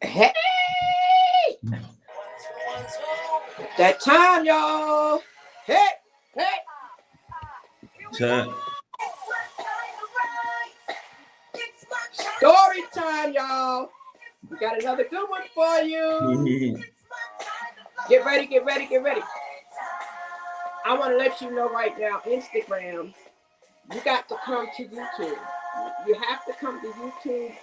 Hey, that time, y'all. Hey, hey. Chat. Story time, y'all. We got another good one for you. Get ready, get ready, get ready. I want to let you know right now, Instagram, you got to come to YouTube. You have to come to YouTube,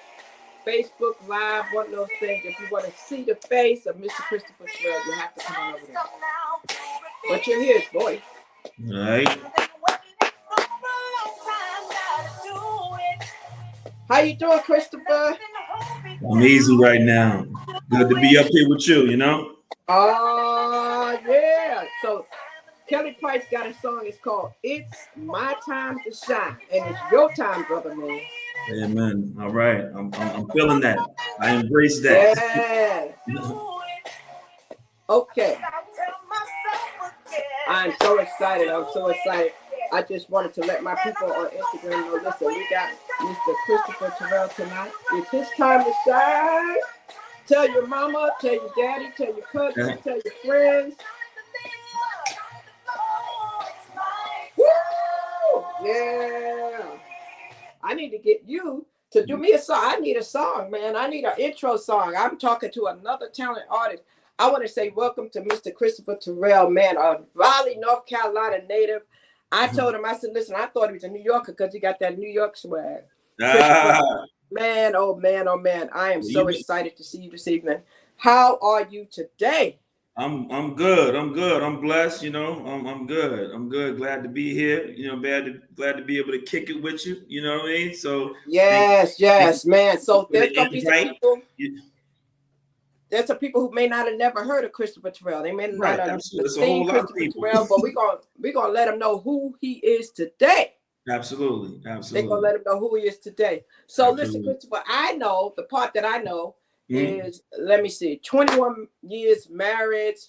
Facebook Live, one of those things. If you want to see the face of Mr. Christopher Terrell, you have to come on over there. But you're here, boy. All right. How you doing, Christopher? I'm easy right now. Good to be up here with you, you know? Oh, yeah. So Kelly Price got a song. It's called It's My Time to Shine. And it's your time, brother, man. Amen. All right. I'm feeling that. I embrace that. Yeah. Okay. I'm so excited. I'm so excited. I just wanted to let my people on Instagram know, listen, we got Mr. Christopher Terrell tonight. It's his time to shine. Tell your mama, tell your daddy, tell your cousins, tell your friends. Woo! Yeah. I need to get you to do me a song. I need a song, man. I need an intro song. I'm talking to another talented artist. I want to say welcome to Mr. Christopher Terrell, man, a Raleigh, North Carolina native. I told him, I said, listen, I thought he was a New Yorker because he got that New York swag. Man, oh man, oh man. I am so excited to see you this evening. How are you today? I'm good. I'm good. I'm blessed, you know. I'm good. I'm good. Glad to be here. You know, glad to be able to kick it with you. You know what I mean? So yes, man. So there's gonna be some invite. people. There's some people who may not have never heard of Christopher Terrell. They may not have seen Christopher Terrell, but we're gonna let them know who he is today. Absolutely. They're gonna let him know who he is today. So listen, Christopher, I know the part that I know is, let me see, 21 years marriage.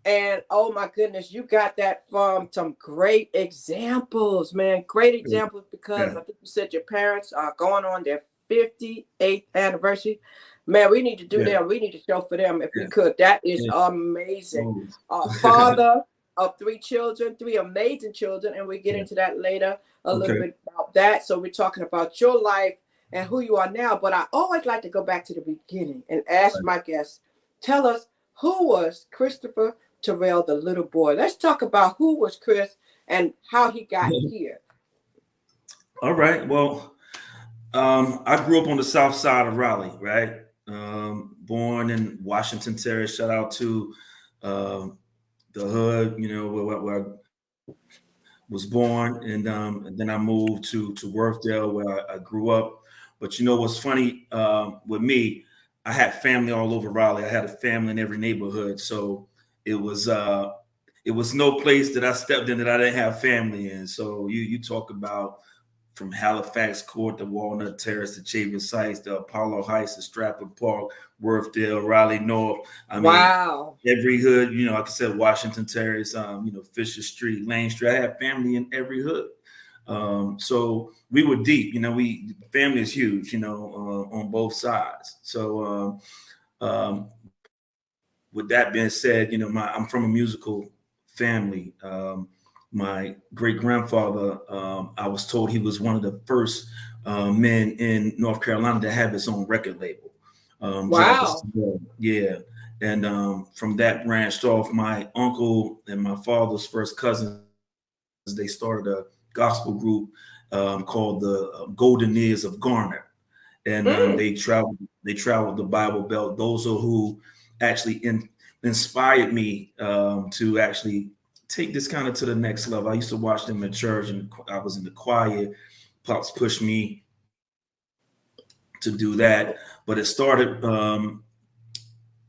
And oh my goodness, you got that from some great examples, man. Great examples, because I think you said your parents are going on their 58th anniversary. Man, we need to do them. We need to show for them if we could. That is amazing. Father of 3 children, 3 amazing children, and we get into that later a little bit about that. So we're talking about your life and who you are now. But I always like to go back to the beginning and ask my guests, tell us, who was Christopher Terrell, the little boy? Let's talk about who was Chris and how he got here. All right. Well, I grew up on the south side of Raleigh, right? Born in Washington Terrace. Shout out to the hood, you know, where I was born, and then I moved to Worthdale, where I grew up. But you know what's funny with me? I had family all over Raleigh. I had a family in every neighborhood, so it was no place that I stepped in that I didn't have family in. So you talk about from Halifax Court to Walnut Terrace to Chapin Heights to Apollo Heights to Stratford Park, Worthdale, Raleigh North. I mean, every hood, you know, like I said, Washington Terrace, you know, Fisher Street, Lane Street. I had family in every hood. So we were deep, you know, family is huge, you know, on both sides. So with that being said, you know, I'm from a musical family. My great grandfather, I was told he was one of the first men in North Carolina to have his own record label. Wow. Yeah. And from that branched off, my uncle and my father's first cousins, they started a gospel group called the Golden Years of Garner. And they traveled the Bible Belt. Those are who actually inspired me to actually take this kind of to the next level. I used to watch them in church, and I was in the choir. Pops pushed me to do that, but it started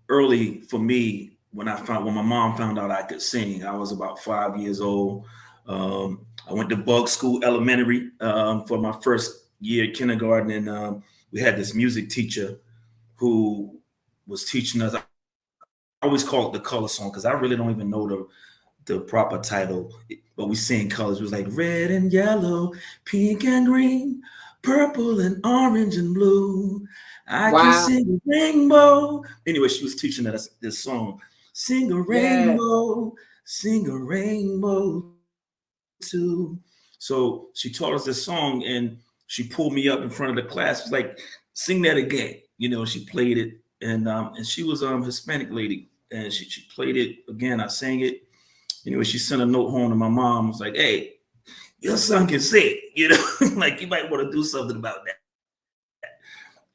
early for me when my mom found out I could sing. I was about 5 years old. I went to Bug School Elementary for my first year of kindergarten, and we had this music teacher who was teaching us. I always call it the color song because I really don't even know the proper title, but we sing colors. It was like red and yellow, pink and green, purple and orange and blue. I can Wow. sing a rainbow. Anyway, she was teaching us this song. Yeah. Sing a rainbow too. So she taught us this song and she pulled me up in front of the class. She's like, sing that again. She played it. And she was Hispanic lady. And she played it again. I sang it. Anyway, she sent a note home to my mom. Was like, hey, your son can sing, like you might want to do something about that.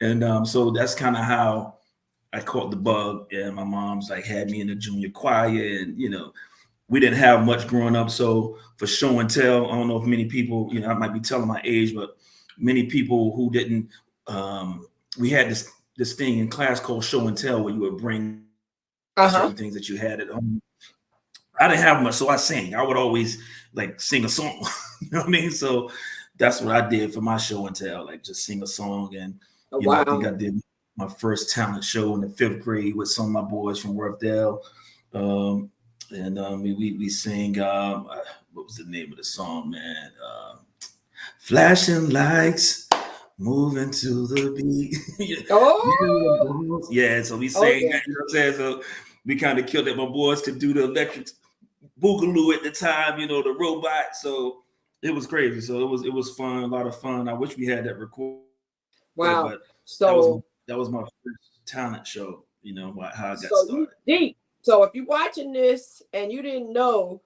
And so that's kind of how I caught the bug. And my mom's like had me in the junior choir, and we didn't have much growing up. So for show and tell, I don't know if many people, I might be telling my age, but many people who didn't, we had this thing in class called show and tell, where you would bring certain things that you had at home. I didn't have much, so I sang. I would always like sing a song. You know what I mean? So that's what I did for my show and tell, like just sing a song. And Wow. I think I did my first talent show in the 5th grade with some of my boys from Roughdale. We sang, what was the name of the song, man? Flashing lights, moving to the beat. Yeah, so we sang, yeah. you know what I'm saying? So we kind of killed it. My boys could do the electric boogaloo at the time, the robot. So it was crazy. So it was fun, a lot of fun. I wish we had that recorded. Wow. But So that was my first talent show, how I got so started. Deep. So if you're watching this and you didn't know,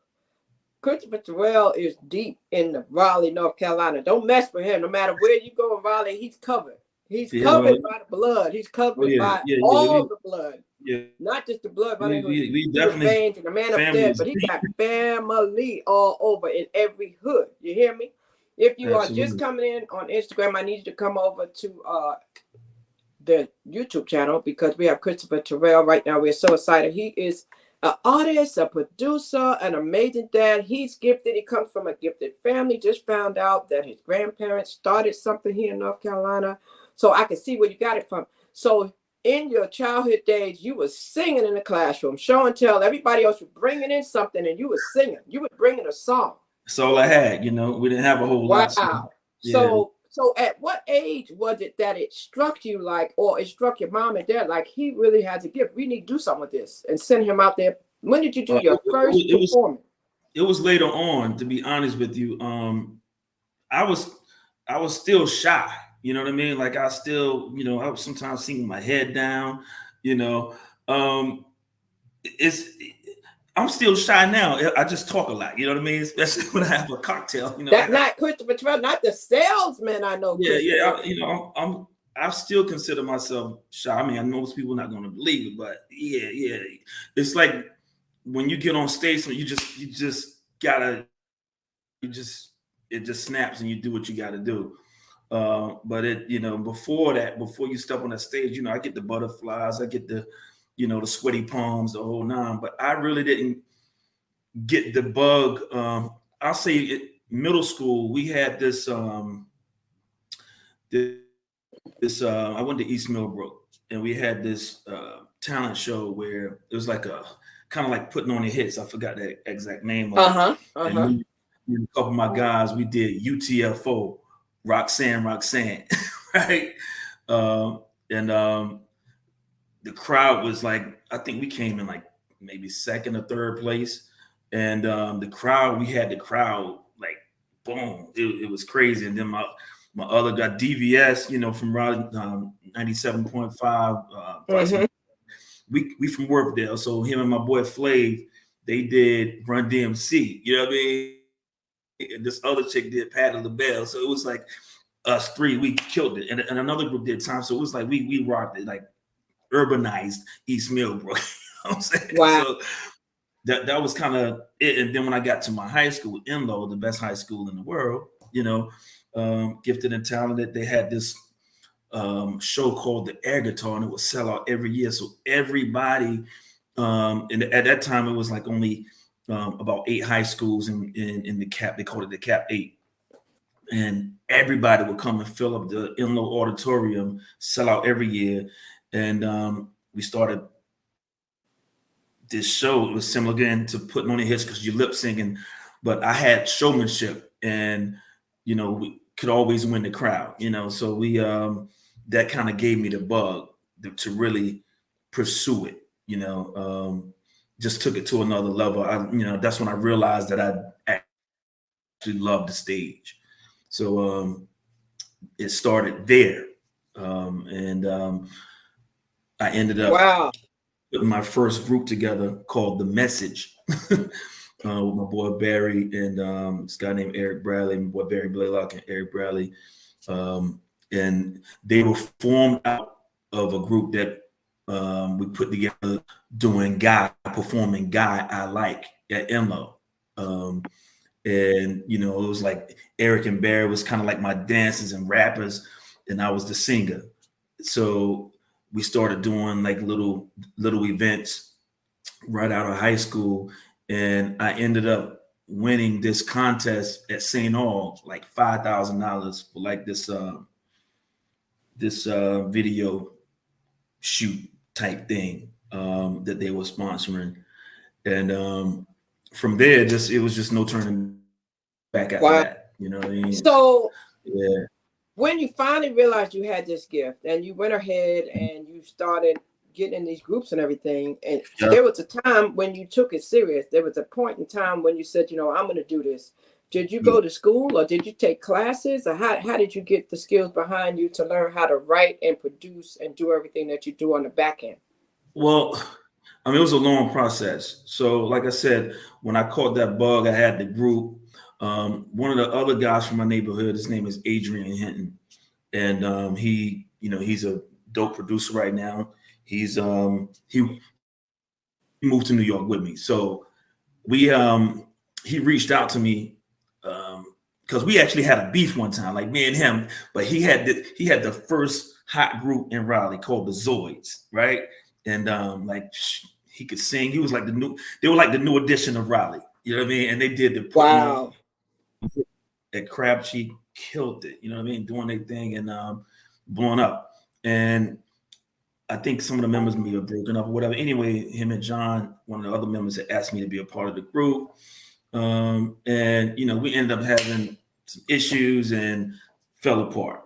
Christopher Terrell is deep in Raleigh, North Carolina. Don't mess with him. No matter where you go in Raleigh, he's covered. He's covered by the blood. He's covered by all the blood. Yeah. Not just the blood running we through the veins and the man up there, but he got family all over in every hood. You hear me? If you Absolutely. Are just coming in on Instagram, I need you to come over to the YouTube channel, because we have Christopher Terrell right now. We're so excited. He is an artist, a producer, an amazing dad. He's gifted. He comes from a gifted family. Just found out that his grandparents started something here in North Carolina. So I can see where you got it from. So in your childhood days, you were singing in the classroom, show and tell. Everybody else was bringing in something and you were singing. You were bringing a song. That's all I had. We didn't have a whole lot. Wow. So at what age was it that it struck you like, or it struck your mom and dad like, he really has a gift? We need to do something with this and send him out there. When did you do your first performance? It was later on, to be honest with you. I was still shy. You know what I mean? Like I still, I was sometimes singing my head down. I'm still shy now. I just talk a lot. You know what I mean? Especially when I have a cocktail. That's not Christopher Terrell, not the salesman. I know. Yeah. I still consider myself shy. I mean, I know most people are not going to believe it, but yeah. It's like when you get on stage, it just snaps and you do what you got to do. But before you step on that stage, I get the butterflies, I get the sweaty palms, the whole nine. But I really didn't get the bug. I'll say middle school, we had this. I went to East Millbrook, and we had this talent show where it was like a kind of like putting on the hits. I forgot the exact name of it. And a couple of my guys, we did UTFO, Roxanne, right? The crowd was like, I think we came in like maybe 2nd or 3rd place. And we had the crowd like, boom, it was crazy. And then my other guy, DVS, from Raleigh, 97.5. We from Workdale. So him and my boy Flav, they did Run DMC, you know what I mean? And this other chick did Patti LaBelle. So it was like us three, we killed it. And another group did Time. So it was like we rocked it, like urbanized East Millbrook. You know what I'm saying? Wow. So that was kind of it. And then when I got to my high school, Instill, the best high school in the world, gifted and talented, they had this show called the Air Guitar, and it would sell out every year. So everybody, and at that time it was like only about 8 high schools in the Cap. They called it the Cap 8. And everybody would come and fill up the Inlow Auditorium, sell out every year. And we started this show. It was similar again to putting on the hits because you're lip singing, but I had showmanship, and could always win the crowd, you know. So we that kind of gave me the bug to really pursue it, you know. Just took it to another level. That's when I realized that I actually loved the stage. So it started there, and I ended up putting my first group together called The Message. With my boy Barry and this guy named Eric Bradley, my boy Barry Blaylock and Eric Bradley. And they were formed out of a group that we put together performing Guy I Like at MLO. And, you know, it was like Eric and Barry was kind of like my dancers and rappers, and I was the singer. So we started doing like little events right out of high school. And I ended up winning this contest at St. Aug, like $5,000 for like this video shoot type thing that they were sponsoring. And from there, it was just no turning back after that. You know what I mean? So yeah. When you finally realized you had this gift and you went ahead and you started getting in these groups and everything, and there was a time when you took it serious. There was a point in time when you said, you know, I'm going to do this. Did you go to school or did you take classes, or how did you get the skills behind you to learn how to write and produce and do everything that you do on the back end? Well, I mean, it was a long process. So like I said, when I caught that bug, I had the group. One of the other guys from my neighborhood, his name is Adrian Hinton. And he's a dope producer right now. He moved to New York with me. So he reached out to me because we actually had a beef one time, like me and him. But he had the first hot group in Raleigh called the Zoids, right? And he could sing. He was like they were like the new edition of Raleigh. You know what I mean? And they did the wow at Crabtree, killed it. You know what I mean? Doing their thing and blowing up. And I think some of the members may have broken up or whatever. Anyway, him and John, one of the other members, had asked me to be a part of the group. And, we ended up having some issues and fell apart.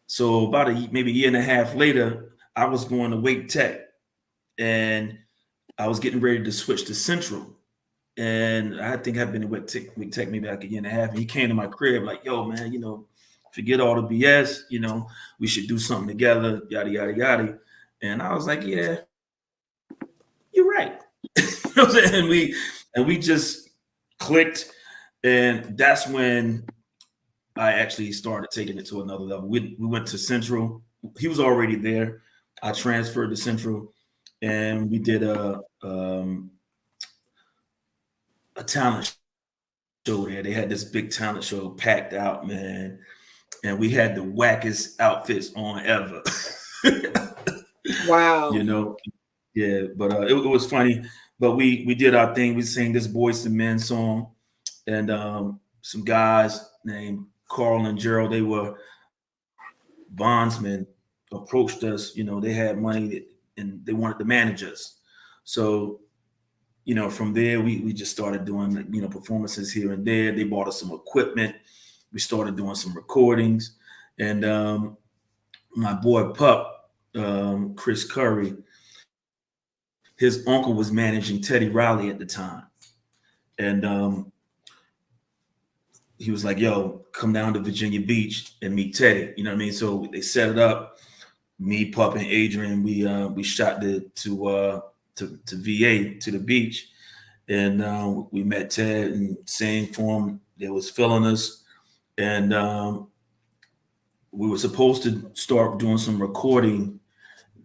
So about maybe a year and a half later, I was going to Wake Tech and I was getting ready to switch to Central. And I think I've been in Wake Tech maybe like a year and a half. And he came to my crib like, yo, man, forget all the BS, we should do something together, yada, yada, yada. And I was like, yeah, you're right. And we just clicked. And that's when I actually started taking it to another level. We went to Central. He was already there. I transferred to Central and we did a talent show there. They had this big talent show packed out, man. And we had the wackest outfits on ever. Wow. Yeah, but it was funny. But we did our thing. We sang this Boyz II Men song, and some guys named Carl and Gerald, they were bondsmen, approached us. They had money and they wanted to manage us. So, from there we just started doing performances here and there. They bought us some equipment. We started doing some recordings, and my boy Pup, Chris Curry, his uncle was managing Teddy Riley at the time. And he was like, yo, come down to Virginia Beach and meet Teddy. You know what I mean? So they set it up. Me, Pup, and Adrian, we shot to VA, to the beach. And we met Ted and sang for him. They was filling us. And we were supposed to start doing some recording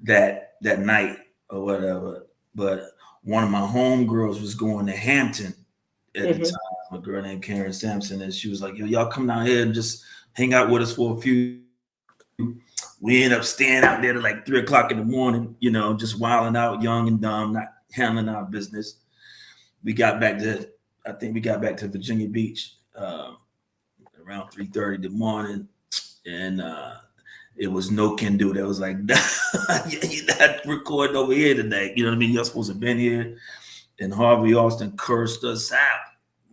that night or whatever. But one of my homegirls was going to Hampton at the time, a girl named Karen Sampson. And she was like, yo, y'all come down here and just hang out with us for a few. We ended up staying out there to like 3 o'clock in the morning, just wilding out, young and dumb, not handling our business. I think we got back to Virginia Beach around 3:30 in the morning, and it was no can do. That was like, you're not recording over here tonight. You know what I mean? You're supposed to have been here. And Harvey Austin cursed us out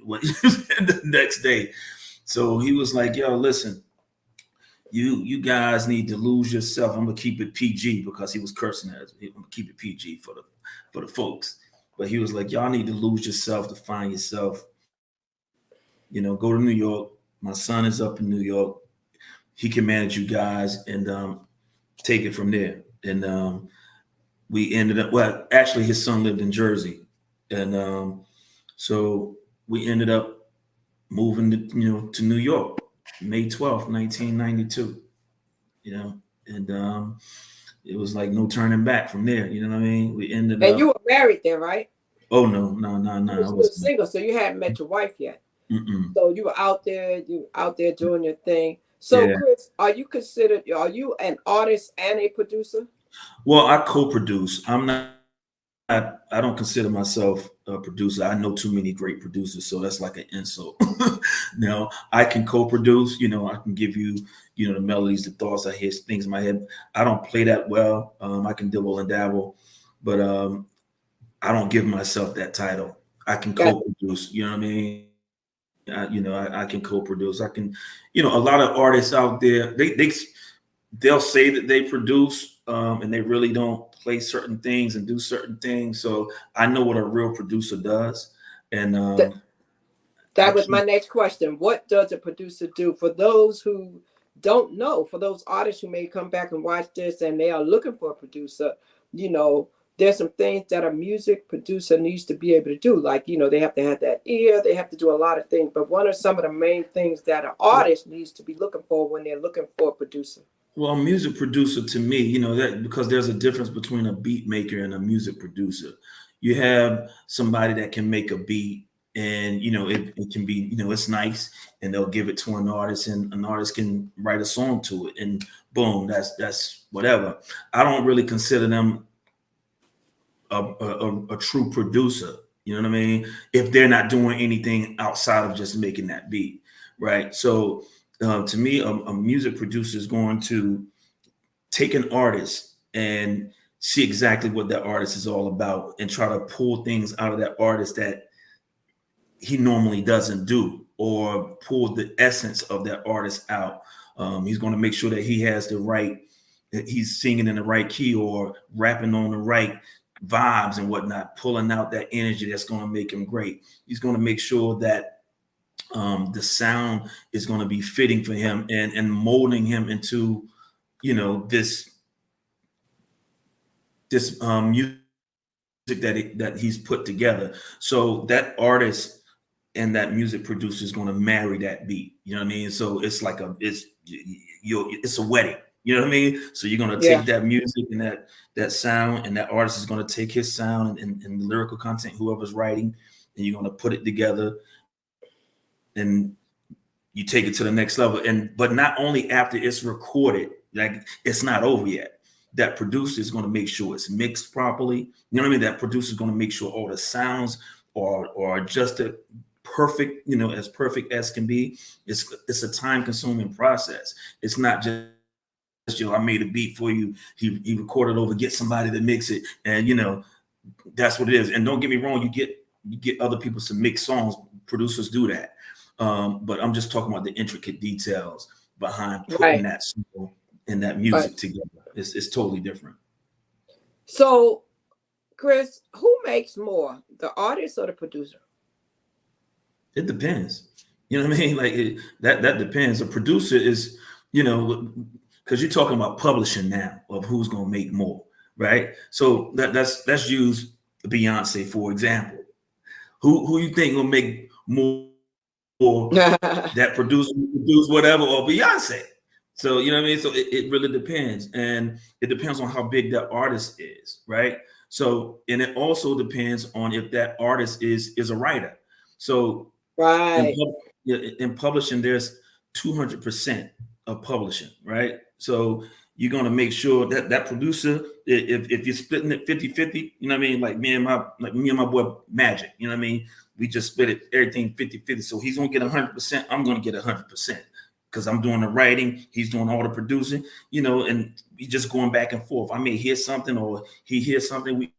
the next day. So he was like, yo, listen, you guys need to lose yourself. I'm gonna keep it PG because he was cursing at us. I'm gonna keep it PG for the folks. But he was like, y'all need to lose yourself to find yourself. Go to New York. My son is up in New York. He can manage you guys and take it from there. And we ended up. Well, actually, his son lived in Jersey, and so we ended up moving to New York, May 12th, 1992. And it was like no turning back from there. You know what I mean? We ended And up. you were married there, right? Oh no. You were I still wasn't. single, so you hadn't met your wife yet. Mm-mm. So you were out there, doing your thing. So Yeah. Chris, are you an artist and a producer? Well, I co-produce. I'm not. I don't consider myself a producer. I know too many great producers, so that's like an insult. I can co-produce. I can give you, the melodies, the thoughts. I hear things in my head. I don't play that well. I can dibble and dabble, but I don't give myself that title. I can Got co-produce. You know what I mean? I can co-produce. I can, a lot of artists out there, they'll say that they produce, and they really don't play certain things and do certain things. So I know what a real producer does, and that. I That was my can't. next question. What does a producer do? For those who don't know, for those artists who may come back and watch this and they are looking for a producer, you know, there's some things that a music producer needs to be able to do. Like, they have to have that ear, they have to do a lot of things. But what are some of the main things that an artist needs to be looking for when they're looking for a producer? Well, a music producer to me, that because there's a difference between a beat maker and a music producer. You have somebody that can make a beat and it can be, it's nice and they'll give it to an artist and an artist can write a song to it and boom, that's whatever. I don't really consider them a true producer. You know what I mean? If they're not doing anything outside of just making that beat, right? So to me, a music producer is going to take an artist and see exactly what that artist is all about and try to pull things out of that artist that he normally doesn't do, or pull the essence of that artist out. He's going to make sure that he has that he's singing in the right key or rapping on the right vibes and whatnot, pulling out that energy that's going to make him great. He's going to make sure that the sound is going to be fitting for him and molding him into, this music that he's put together. So that artist and that music producer is going to marry that beat. You know what I mean? So it's like it's a wedding. You know what I mean? So you're going to Yeah. take that music and that sound, and that artist is going to take his sound and the lyrical content, whoever's writing, and you're going to put it together, and you take it to the next level. But not only after it's recorded, like it's not over yet. That producer is going to make sure it's mixed properly. You know what I mean? That producer is going to make sure all the sounds are adjusted perfect, as perfect as can be. It's a time consuming process. It's not just I made a beat for you. He recorded over, get somebody to mix it, and that's what it is. And don't get me wrong, you get other people to mix songs. Producers do that, but I'm just talking about the intricate details behind putting Right. that song and that Right. music together. It's totally different. So, Chris, who makes more, the artist or the producer? It depends. You know what I mean? Like that depends. A producer is, because you're talking about publishing now of who's going to make more, right? So let's use Beyonce for example. Who you think will make more? That produce whatever, or Beyonce. So you know what I mean. So it really depends, and it depends on how big that artist is, right? So and it also depends on if that artist is a writer. So in, Right. in publishing, there's 200% of publishing, right? So you're going to make sure that that producer, if you're splitting it 50-50, you know what I mean? Like me and my boy Magic, you know what I mean? We just split it everything 50-50. So he's going to get 100%. I'm going to get 100% because I'm doing the writing. He's doing all the producing, and we just going back and forth. I may hear something or he hears something.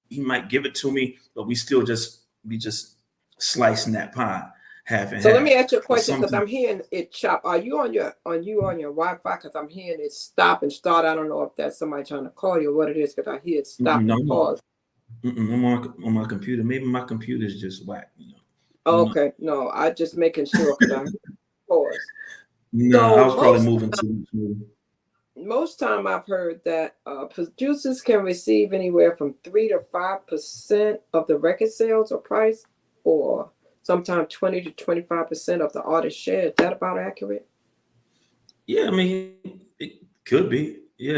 He might give it to me, but we just slicing that pie. half and So let half. me ask you a But question because sometimes, I'm hearing it chop. Are you on your Wi-Fi? Because I'm hearing it stop and start. I don't know if that's somebody trying to call you or what it is because I hear it stop no, and pause. I'm on my computer. Maybe my computer is just whack. Oh, I'm not. okay, no, I just making sure because I heard pause. No, I So was probably moving too much. Maybe. most time I've heard that producers can receive anywhere from 3 to 5% of the record sales or price, or sometimes 20 to 25% of the artist share. Is that about accurate? Yeah, I mean, it could be. Yeah,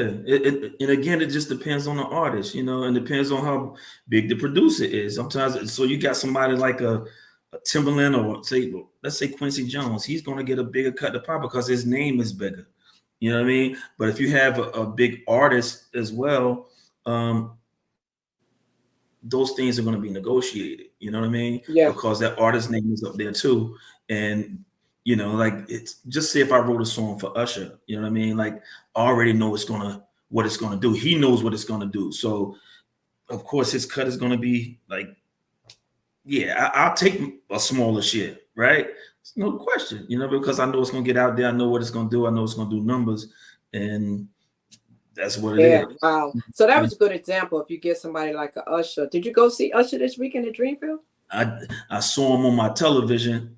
and again, it just depends on the artist, and depends on how big the producer is. Sometimes, so you got somebody like a Timberland, or let's say Quincy Jones, he's going to get a bigger cut of pie because his name is bigger. You know what I mean? But if you have a big artist as well, um, those things are going to be negotiated. You know what I mean? Yeah, Because that artist name is up there too. And like it's just say if I wrote a song for Usher, you know what I mean? Like I already know what it's gonna do. He knows what it's gonna do. So of course his cut is gonna be like, yeah, I'll take a smaller share, right? It's no question, because I know it's gonna get out there. I know what it's gonna do. I know it's gonna do numbers, and that's what it yeah, is. wow. So that was a good example. If you get somebody like a Usher, did you go see Usher this weekend at Dreamfield? I saw him on my television.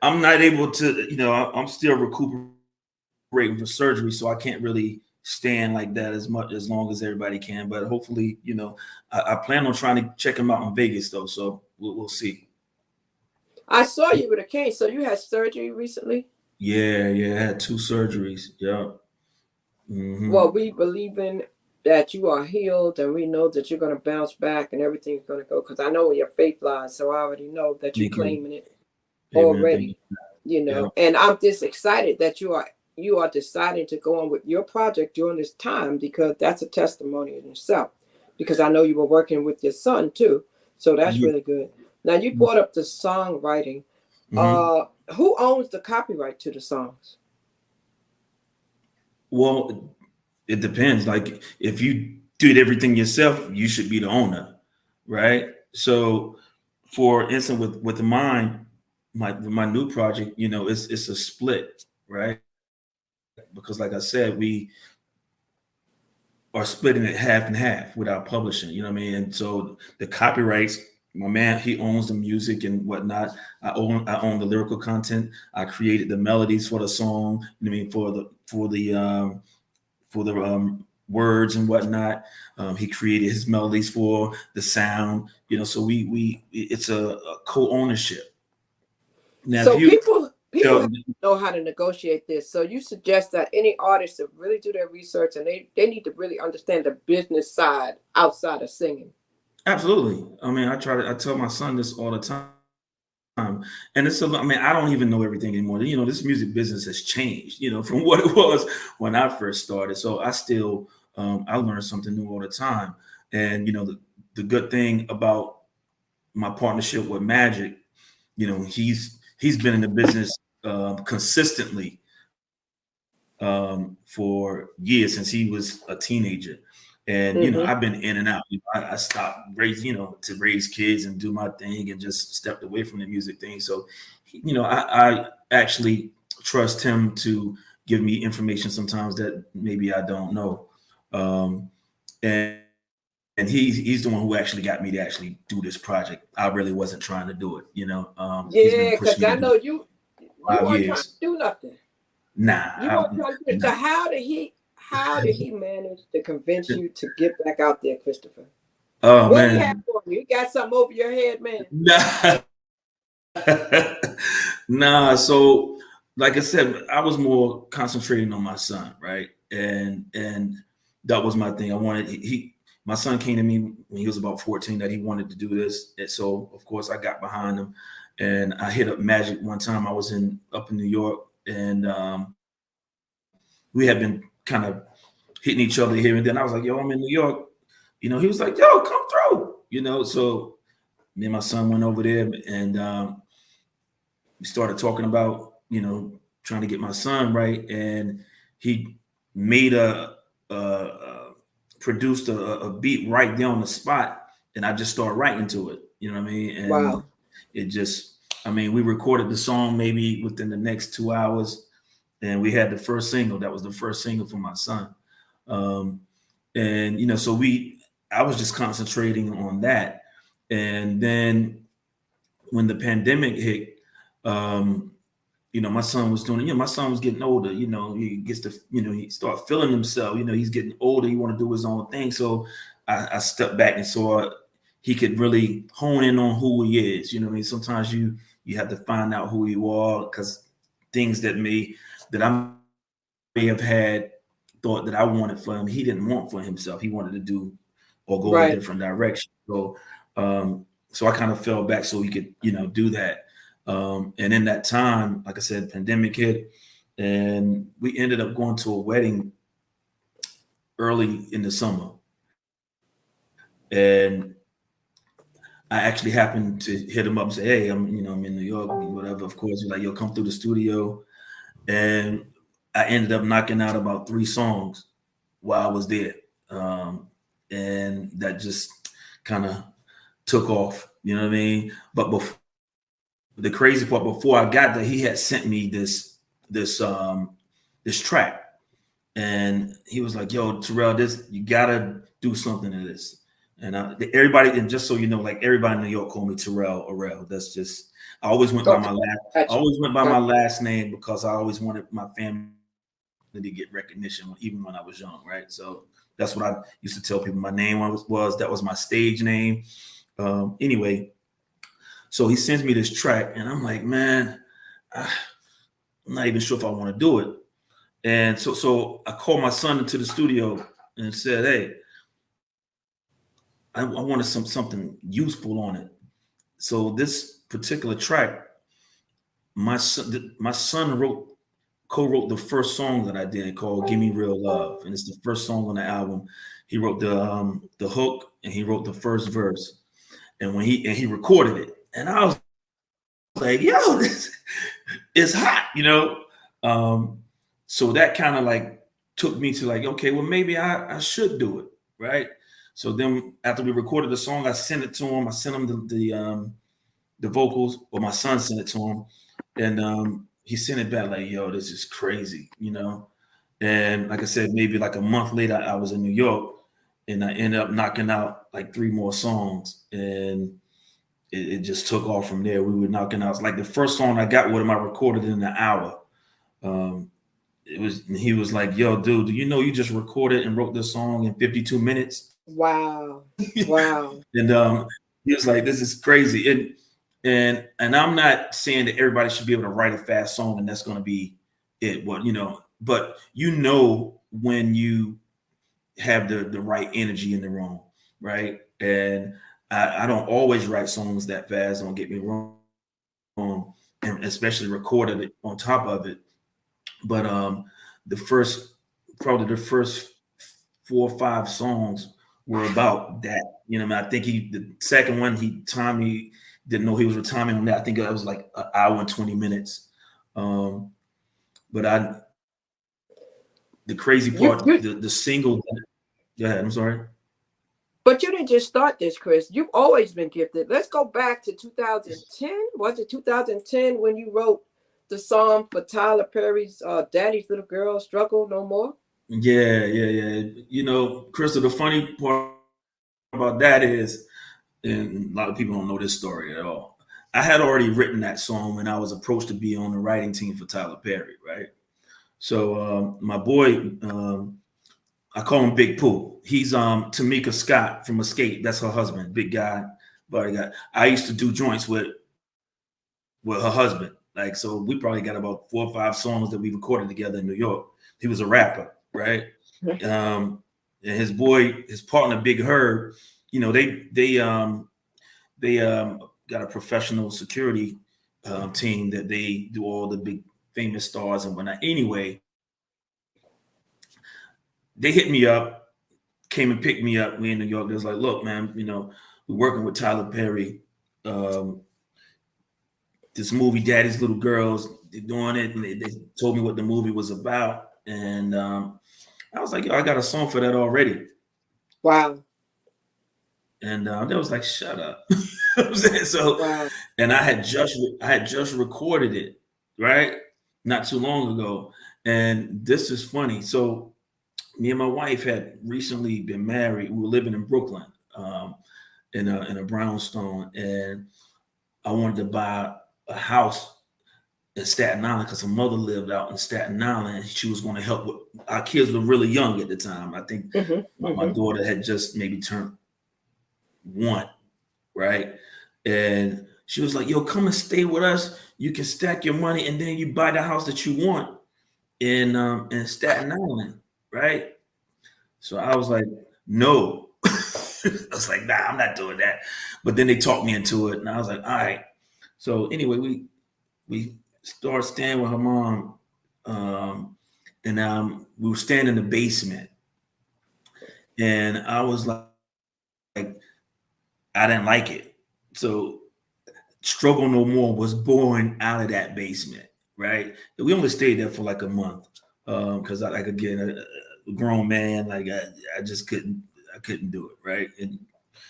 I'm not able to. I'm still recuperating for surgery, so I can't really stand like that as long as everybody can. But hopefully, I plan on trying to check him out in Vegas though. So we'll see. I saw you with a cane. So you had surgery recently? Yeah, I had 2 surgeries. Yeah. Hmm. Well, we believe in that you are healed, and we know that you're going to bounce back and everything's going to go. Because I know where your faith lies, so I already know that you're Thank you. claiming it Amen. Thank you. already. Yeah. And I'm just excited that you are deciding to go on with your project during this time because that's a testimony in itself. Because I know you were working with your son too, so that's Yeah. really good. Now you brought up the songwriting. Hmm. Who owns the copyright to the songs? Well, it depends. Like if you did everything yourself, you should be the owner, right? So, for instance, with mine, my new project, it's a split, right? Because like I said, we are splitting it half and half with our publishing. You know what I mean? And so the copyrights, my man, he owns the music and whatnot. I own the lyrical content. I created the melodies for the song. You know what I mean? For the words and whatnot. He created his melodies for the sound. So we it's a co-ownership. Now, if So you people have tell, to know how to negotiate this. So you suggest that any artist to really do their research and they need to really understand the business side outside of singing. absolutely. I mean, I tell my son this all the time. And I mean, I don't even know everything anymore. This music business has changed, from what it was when I first started. So I learn something new all the time. And, the good thing about my partnership with Magic, he's been in the business consistently for years since he was a teenager. And Hmm. I've been in and out. I stopped raising, to raise kids and do my thing, and just stepped away from the music thing. So, I actually trust him to give me information sometimes that maybe I don't know. Um, and he's the one who actually got me to actually do this project. I really wasn't trying to do it. He's been Yeah, pushing because me to I do know it you for five weren't trying to years. do nothing. You Nah, weren't trying to do it. So how did he manage to convince you to get back out there, Christopher? oh What he have man, on you? He got something over your head, man. nah. Nah, so like I said, I was more concentrating on my son, right? And that was my thing. I wanted my son came to me when he was about 14 that he wanted to do this. And so of course I got behind him, and I hit up Magic one time. I was up in New York, and we had been kind of hitting each other here and then. I was like, yo, I'm in New York. He was like, yo, come through. So me and my son went over there, and we started talking about trying to get my son right, and he made a produced a beat right there on the spot, and I just started writing to it. You know what I mean? And Wow. it just, I mean, we recorded the song maybe within the next 2 hours, and we had the first single. That was the first single for my son. Um, and so I was just concentrating on that. And then when the pandemic hit, my son was doing, my son was getting older, he gets to, he start feeling himself, he's getting older. He want to do his own thing. So I stepped back and saw he could really hone in on who he is. I mean, sometimes you have to find out who you are, because things that I may have had thought that I wanted for him, he didn't want for himself. He wanted to do or go a different direction. So, so I kind of fell back so he could, do that. And in that time, like I said, pandemic hit, and we ended up going to a wedding early in the summer. And I actually happened to hit him up and say, "Hey, I'm in New York, whatever." Of course, he's like, "Yo, come through the studio." And I ended up knocking out about 3 songs while I was there. And that just kind of took off, you know what I mean? But the crazy part, before I got there, he had sent me this track. And he was like, "Yo, Terrell, you gotta do something to this." And everybody, and just so you know, like everybody in New York called me Terrell or Rel. That's just, I always went by my last name, because I always wanted my family to get recognition, even when I was young, right? So that's what I used to tell people my name was. That was my stage name. Anyway, so he sends me this track, and I'm like, man, I'm not even sure if I want to do it. And so I called my son into the studio and said, "Hey, I wanted something useful on it." So this particular track, my son co-wrote the first song that I did, called "Give Me Real Love," and it's the first song on the album. He wrote the hook, and he wrote the first verse, and he recorded it, and I was like, "Yo, this is hot," So that kind of like took me to like, okay, well, maybe I should do it, right? So then after we recorded the song, I sent it to him. I sent him the vocals, or my son sent it to him, and he sent it back like, "Yo, this is crazy," And like I said, maybe like a month later, I was in New York, and I ended up knocking out like 3 more songs, and it just took off from there. We were knocking out, like the first song I got with him, I recorded in an hour. He was like, "Yo, dude, do you know you just recorded and wrote this song in 52 minutes?" Wow. Wow. And he was like, "This is crazy." And I'm not saying that everybody should be able to write a fast song and that's going to be it. But but when you have the right energy in the room, right? And I don't always write songs that fast. Don't get me wrong, and especially recorded it on top of it. But probably the first 4 or 5 songs were about that. I think the second one, Tommy didn't know he was retiring on that. I think that was like an hour and 20 minutes. But the crazy part, the single. Go ahead. I'm sorry. But you didn't just start this, Chris. You've always been gifted. Let's go back to 2010. Was it 2010 when you wrote the song for Tyler Perry's "Daddy's Little Girl Struggle No More"? Yeah. Crystal, the funny part about that is, and a lot of people don't know this story at all, I had already written that song when I was approached to be on the writing team for Tyler Perry, right? So my boy, I call him Big Pooh. He's Tamika Scott from Escape. That's her husband, big guy, body guy. I used to do joints with her husband. Like, so we probably got about 4 or 5 songs that we recorded together in New York. He was a rapper, right? And his partner, Big Herb, they got a professional security team that they do all the big famous stars and whatnot. Anyway, they hit me up, came and picked me up. We in New York. They was like, "Look, man, we're working with Tyler Perry. This movie, Daddy's Little Girls, they're doing it." And they told me what the movie was about. And I was like, "Yo, I got a song for that already." Wow. And they was like, shut up. You know what I'm saying? So, Wow. and I had just recorded it, right? Not too long ago. And this is funny. So me and my wife had recently been married. We were living in Brooklyn, in a brownstone, and I wanted to buy a house in Staten Island because her mother lived out in Staten Island. And she was going to help with our kids were really young at the time. I think my daughter had just maybe turned 1, right? And she was like, "Yo, come and stay with us. You can stack your money, and then you buy the house that you want in Staten Island, right?" So I was like, "No." I was like, "Nah, I'm not doing that." But then they talked me into it, and I was like, "All right." So anyway, we started staying with her mom, and we were staying in the basement, and I was like, I didn't like it. So Struggle No More was born out of that basement, right? And we only stayed there for like a month because I like again a grown man, like I just I couldn't do it, right? And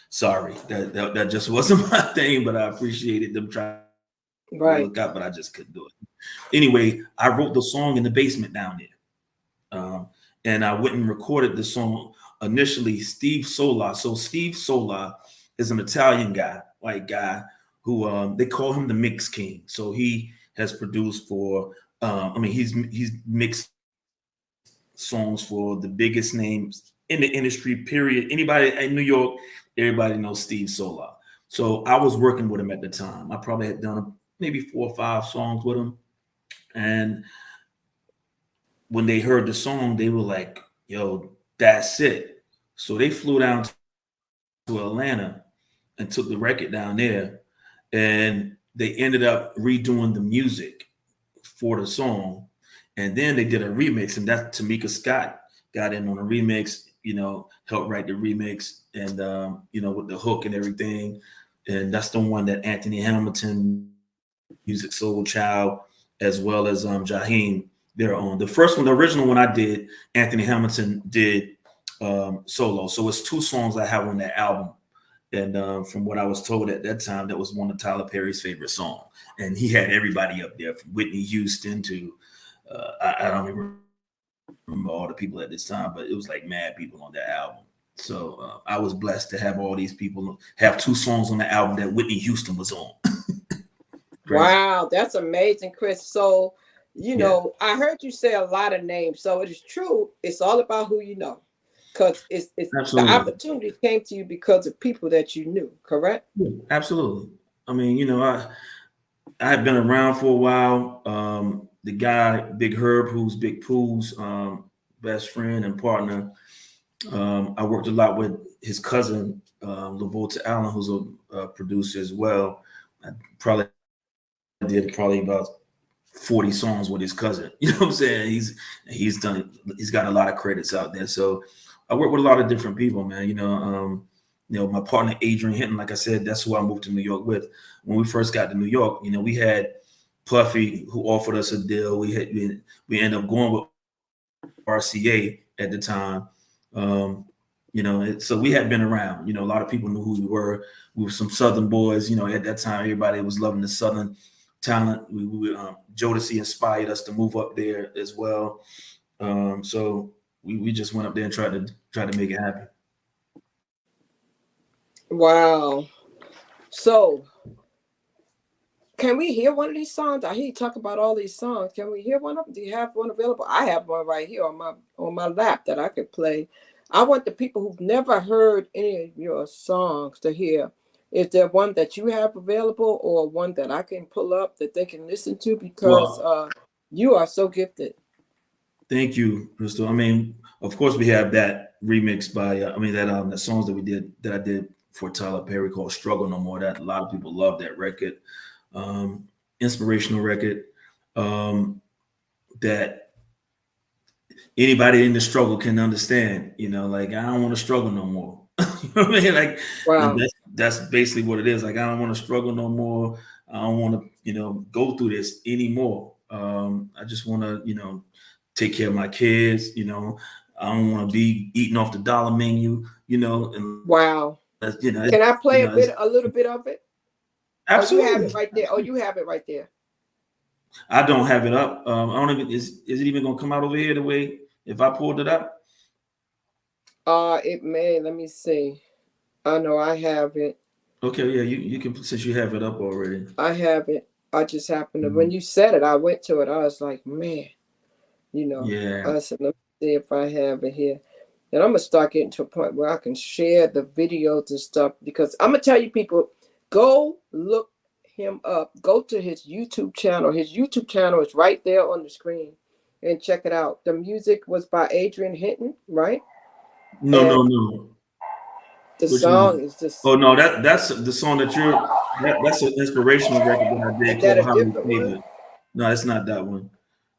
sorry, that just wasn't my thing, but I appreciated them trying to Right. look out, but I just couldn't do it. Anyway, I wrote the song in the basement down there, and I went and recorded the song initially. Steve Sola, so Steve Sola is an Italian guy, white guy who they call him the Mix King. So he has produced for, he's mixed songs for the biggest names in the industry, period. Anybody in New York, everybody knows Steve Sola. So I was working with him at the time. I probably had done maybe 4 or 5 songs with him. And when they heard the song, they were like, yo, that's it. So they flew down to Atlanta and took the record down there, and they ended up redoing the music for the song, and then they did a remix, and that Tamika Scott got in on a remix, helped write the remix, and with the hook and everything, and that's the one that Anthony Hamilton, Music Soul Child, as well as Jaheim, they're on. The first one, the original one I did, Anthony Hamilton did solo, so it's 2 songs I have on that album. And from what I was told at that time, that was one of Tyler Perry's favorite songs. And he had everybody up there, from Whitney Houston to, I don't even remember all the people at this time, but it was like mad people on that album. So I was blessed to have all these people have 2 songs on the album that Whitney Houston was on. Wow, that's amazing, Chris. So, Yeah, I heard you say a lot of names. So it is true. It's all about who you know. Because it's the absolutely. opportunity came to you because of people that you knew, correct? Yeah, absolutely. I mean, I had been around for a while. The guy, Big Herb, who's Big Pooh's best friend and partner, I worked a lot with his cousin, LaVolta Allen, who's a producer as well. I probably did about 40 songs with his cousin. You know what I'm saying? He's got a lot of credits out there. So I work with a lot of different people, man. My partner Adrian Hinton, like I said, that's who I moved to New York with. When we first got to New York, we had Puffy who offered us a deal. We ended up going with RCA at the time. So we had been around. A lot of people knew who we were. We were some Southern boys. At that time, everybody was loving the Southern talent. Jodeci inspired us to move up there as well. So we just went up there and tried to make it happen. Wow. So can we hear one of these songs? I hear you talk about all these songs. Can we hear one of them? Do you have one available? I have one right here on my lap that I could play. I want the people who've never heard any of your songs to hear. Is there one that you have available or one that I can pull up that they can listen to? Because Well, you are so gifted. thank you, Crystal. I mean, of course, we have that remix by the songs that I did for Tyler Perry called "Struggle No More." That a lot of people love that record. Inspirational record that anybody in the struggle can understand. Like I don't want to struggle no more. You know what I mean? Like, and Wow. that's basically what it is. Like I don't want to struggle no more. I don't want to, go through this anymore. I just want to, take care of my kids. I don't want to be eating off the dollar menu. And Wow. Can I play a little bit of it? absolutely. Oh, you have it right there. Oh, you have it right there. I don't have it up. I don't even. Is it even gonna come out over here the way if I pulled it up? It may. Let me see. I know I have it. Okay, yeah, you can since you have it up already. I have it. I just happened to when you said it, I went to it. I was like, man, Yeah. I said, let me see if I have it here. And I'm gonna start getting to a point where I can share the videos and stuff because I'm gonna tell you people, go look him up. Go to his YouTube channel. His YouTube channel is right there on the screen, and check it out. The music was by Adrian Hinton, right? No. The Which song one? is just. Oh no, that's the song that's an inspirational record that I did Is that called a How We different Save one? It. No, it's not that one.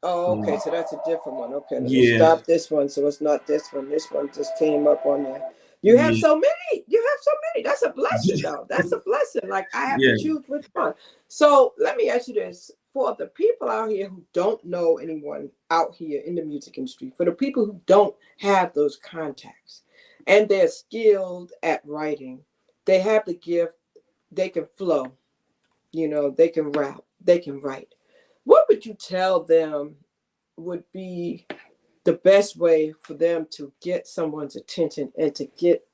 Oh, okay. So that's a different one. Okay, let me Yeah, stop this one. So it's not this one. This one just came up on there. You have yeah, so many. You have so many. That's a blessing, though. That's a blessing. Like I have to yeah. choose which one. So let me ask you this: for the people out here who don't know anyone out here in the music industry, for the people who don't have those contacts, and they're skilled at writing, they have the gift. They can flow. They can rap. They can write. What would you tell them would be the best way for them to get someone's attention and to get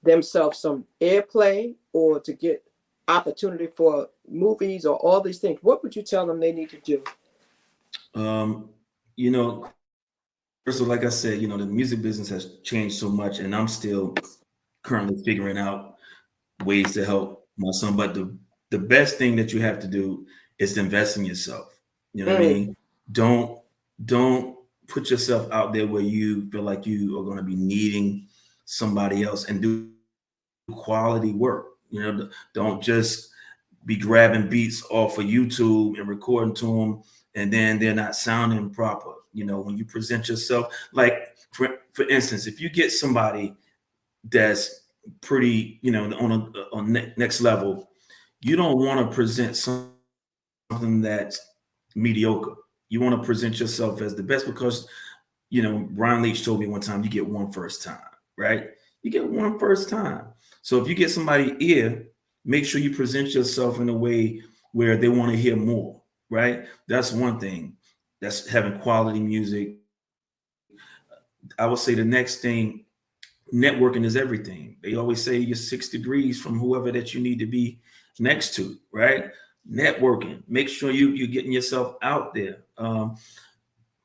themselves some airplay or to get opportunity for movies or all these things? What would you tell them they need to do? You know, so like I said, the music business has changed so much, and I'm still currently figuring out ways to help my son. But the best thing that you have to do is to invest in yourself. You know what I mean? Don't put yourself out there where you feel like you are going to be needing somebody else, and do quality work. Don't just be grabbing beats off of YouTube and recording to them, and then they're not sounding proper. When you present yourself, like for instance, if you get somebody that's pretty, on next level, you don't want to present something that's mediocre. You want to present yourself as the best because, Brian Leach told me one time, you get one first time, right? You get one first time. So if you get somebody ear, make sure you present yourself in a way where they want to hear more, right? That's one thing. That's having quality music. I would say the next thing, networking is everything. They always say you're 6 degrees from whoever that you need to be next to, right? Networking. Make sure you're getting yourself out there.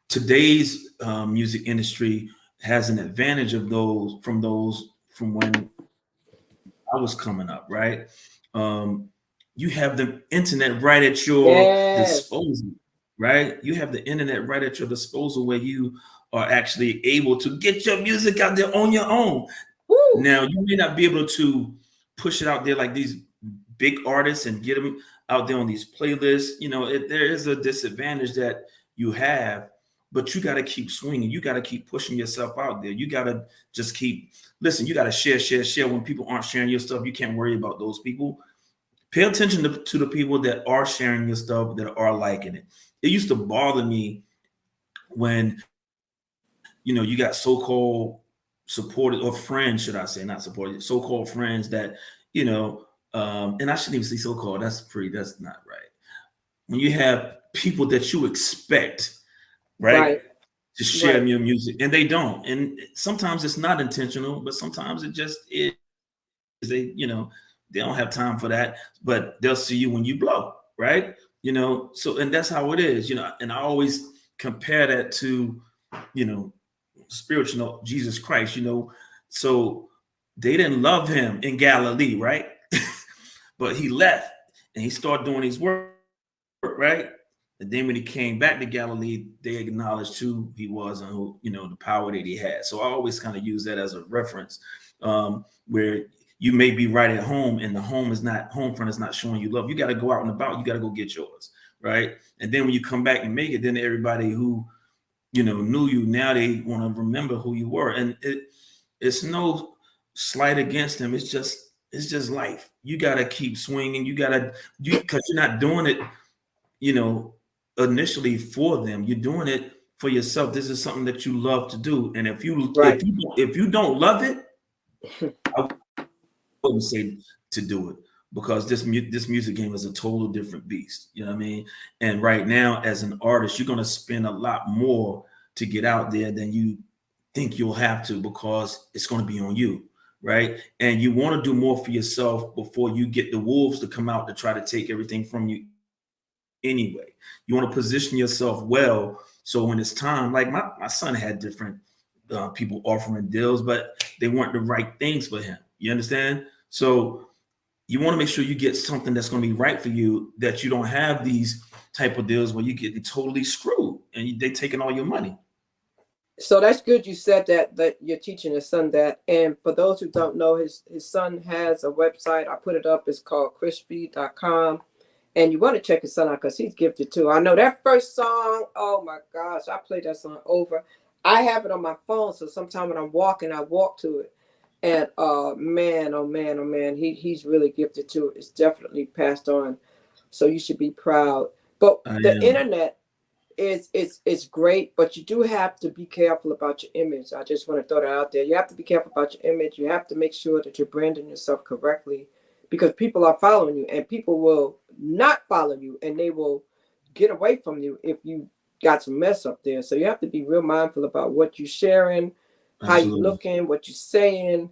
Today's music industry has an advantage of those from when I was coming up, right? You have the internet right at your Yes. disposal, right? You have the internet right at your disposal where you are actually able to get your music out there on your own. Woo. Now, you may not be able to push it out there like these big artists and get them out there on these playlists. There is a disadvantage that you have, but you got to keep swinging. You got to keep pushing yourself out there. You got to just listen, you got to share. When people aren't sharing your stuff, you can't worry about those people. Pay attention to the people that are sharing your stuff, that are liking it. It used to bother me when, you got so-called supported, or friends, should I say, not supported, so-called friends that, and I shouldn't even say so-called, that's not right. When you have people that you expect, right, Right. to share Right. your music, and they don't. And sometimes it's not intentional, but sometimes it just is. They don't have time for that, but they'll see you when you blow, right? So, and that's how it is, and I always compare that to, spiritual Jesus Christ, so they didn't love him in Galilee, right? But he left and he started doing his work, right? And then when he came back to Galilee, they acknowledged who he was and who, the power that he had. So I always kind of use that as a reference, where you may be right at home and the home front is not showing you love. You got to go out and about. You got to go get yours, right? And then when you come back and make it, then everybody who knew you, now they want to remember who you were. And it's no slight against them. It's just life. You got to keep swinging. Because you're not doing it, initially for them. You're doing it for yourself. This is something that you love to do. And if you Right. if you don't love it, wouldn't say to do it because this music game is a total different beast. You know what I mean? And right now, as an artist, you're gonna spend a lot more to get out there than you think you'll have to because it's gonna be on you, right? And you want to do more for yourself before you get the wolves to come out to try to take everything from you anyway. You want to position yourself well so when it's time, like my son had different people offering deals, but they weren't the right things for him. You understand? So you want to make sure you get something that's going to be right for you, that you don't have these type of deals where you get totally screwed and they taking all your money. So that's good you said that you're teaching his son that. And for those who don't know, his son has a website. I put it up. It's called chrisfeed.com. And you want to check his son out because he's gifted too. I know that first song, oh my gosh, I played that song over. I have it on my phone, so sometimes when I'm walking, I walk to it. And man, oh man, oh man, he's really gifted too. It's definitely passed on. So you should be proud. But the internet it's great, but you do have to be careful about your image. I just want to throw that out there. You have to be careful about your image. You have to make sure that you're branding yourself correctly because people are following you and people will not follow you and they will get away from you if you got some mess up there. So you have to be real mindful about what you're sharing, how you're looking, what you're saying.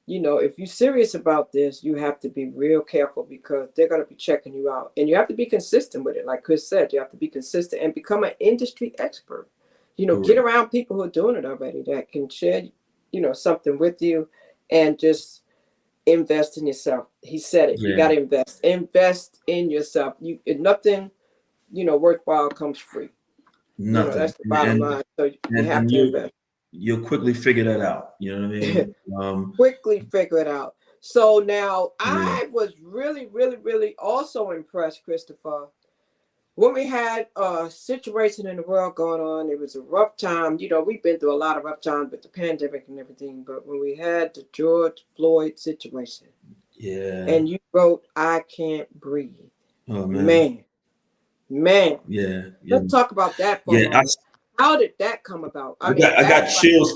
You know, if you're serious about this, you have to be real careful because they're going to be checking you out. And you have to be consistent with it. Like Chris said, you have to be consistent and become an industry expert. You know, get around people who are doing it already that can share, you know, something with you and just invest in yourself. He said it. Yeah. You got to invest. Invest in yourself. Nothing, you know, worthwhile comes free. Nothing. You know, that's the bottom line. So you have to invest. You'll quickly figure that out. You know what I mean? Quickly figure it out. So now I was really, really, really also impressed, Christopher, when we had a situation in the world going on. It was a rough time. You know, we've been through a lot of rough times with the pandemic and everything. But when we had the George Floyd situation, and you wrote, "I Can't Breathe." Oh man. Yeah. Let's talk about that for a moment. How did that come about? I got chills.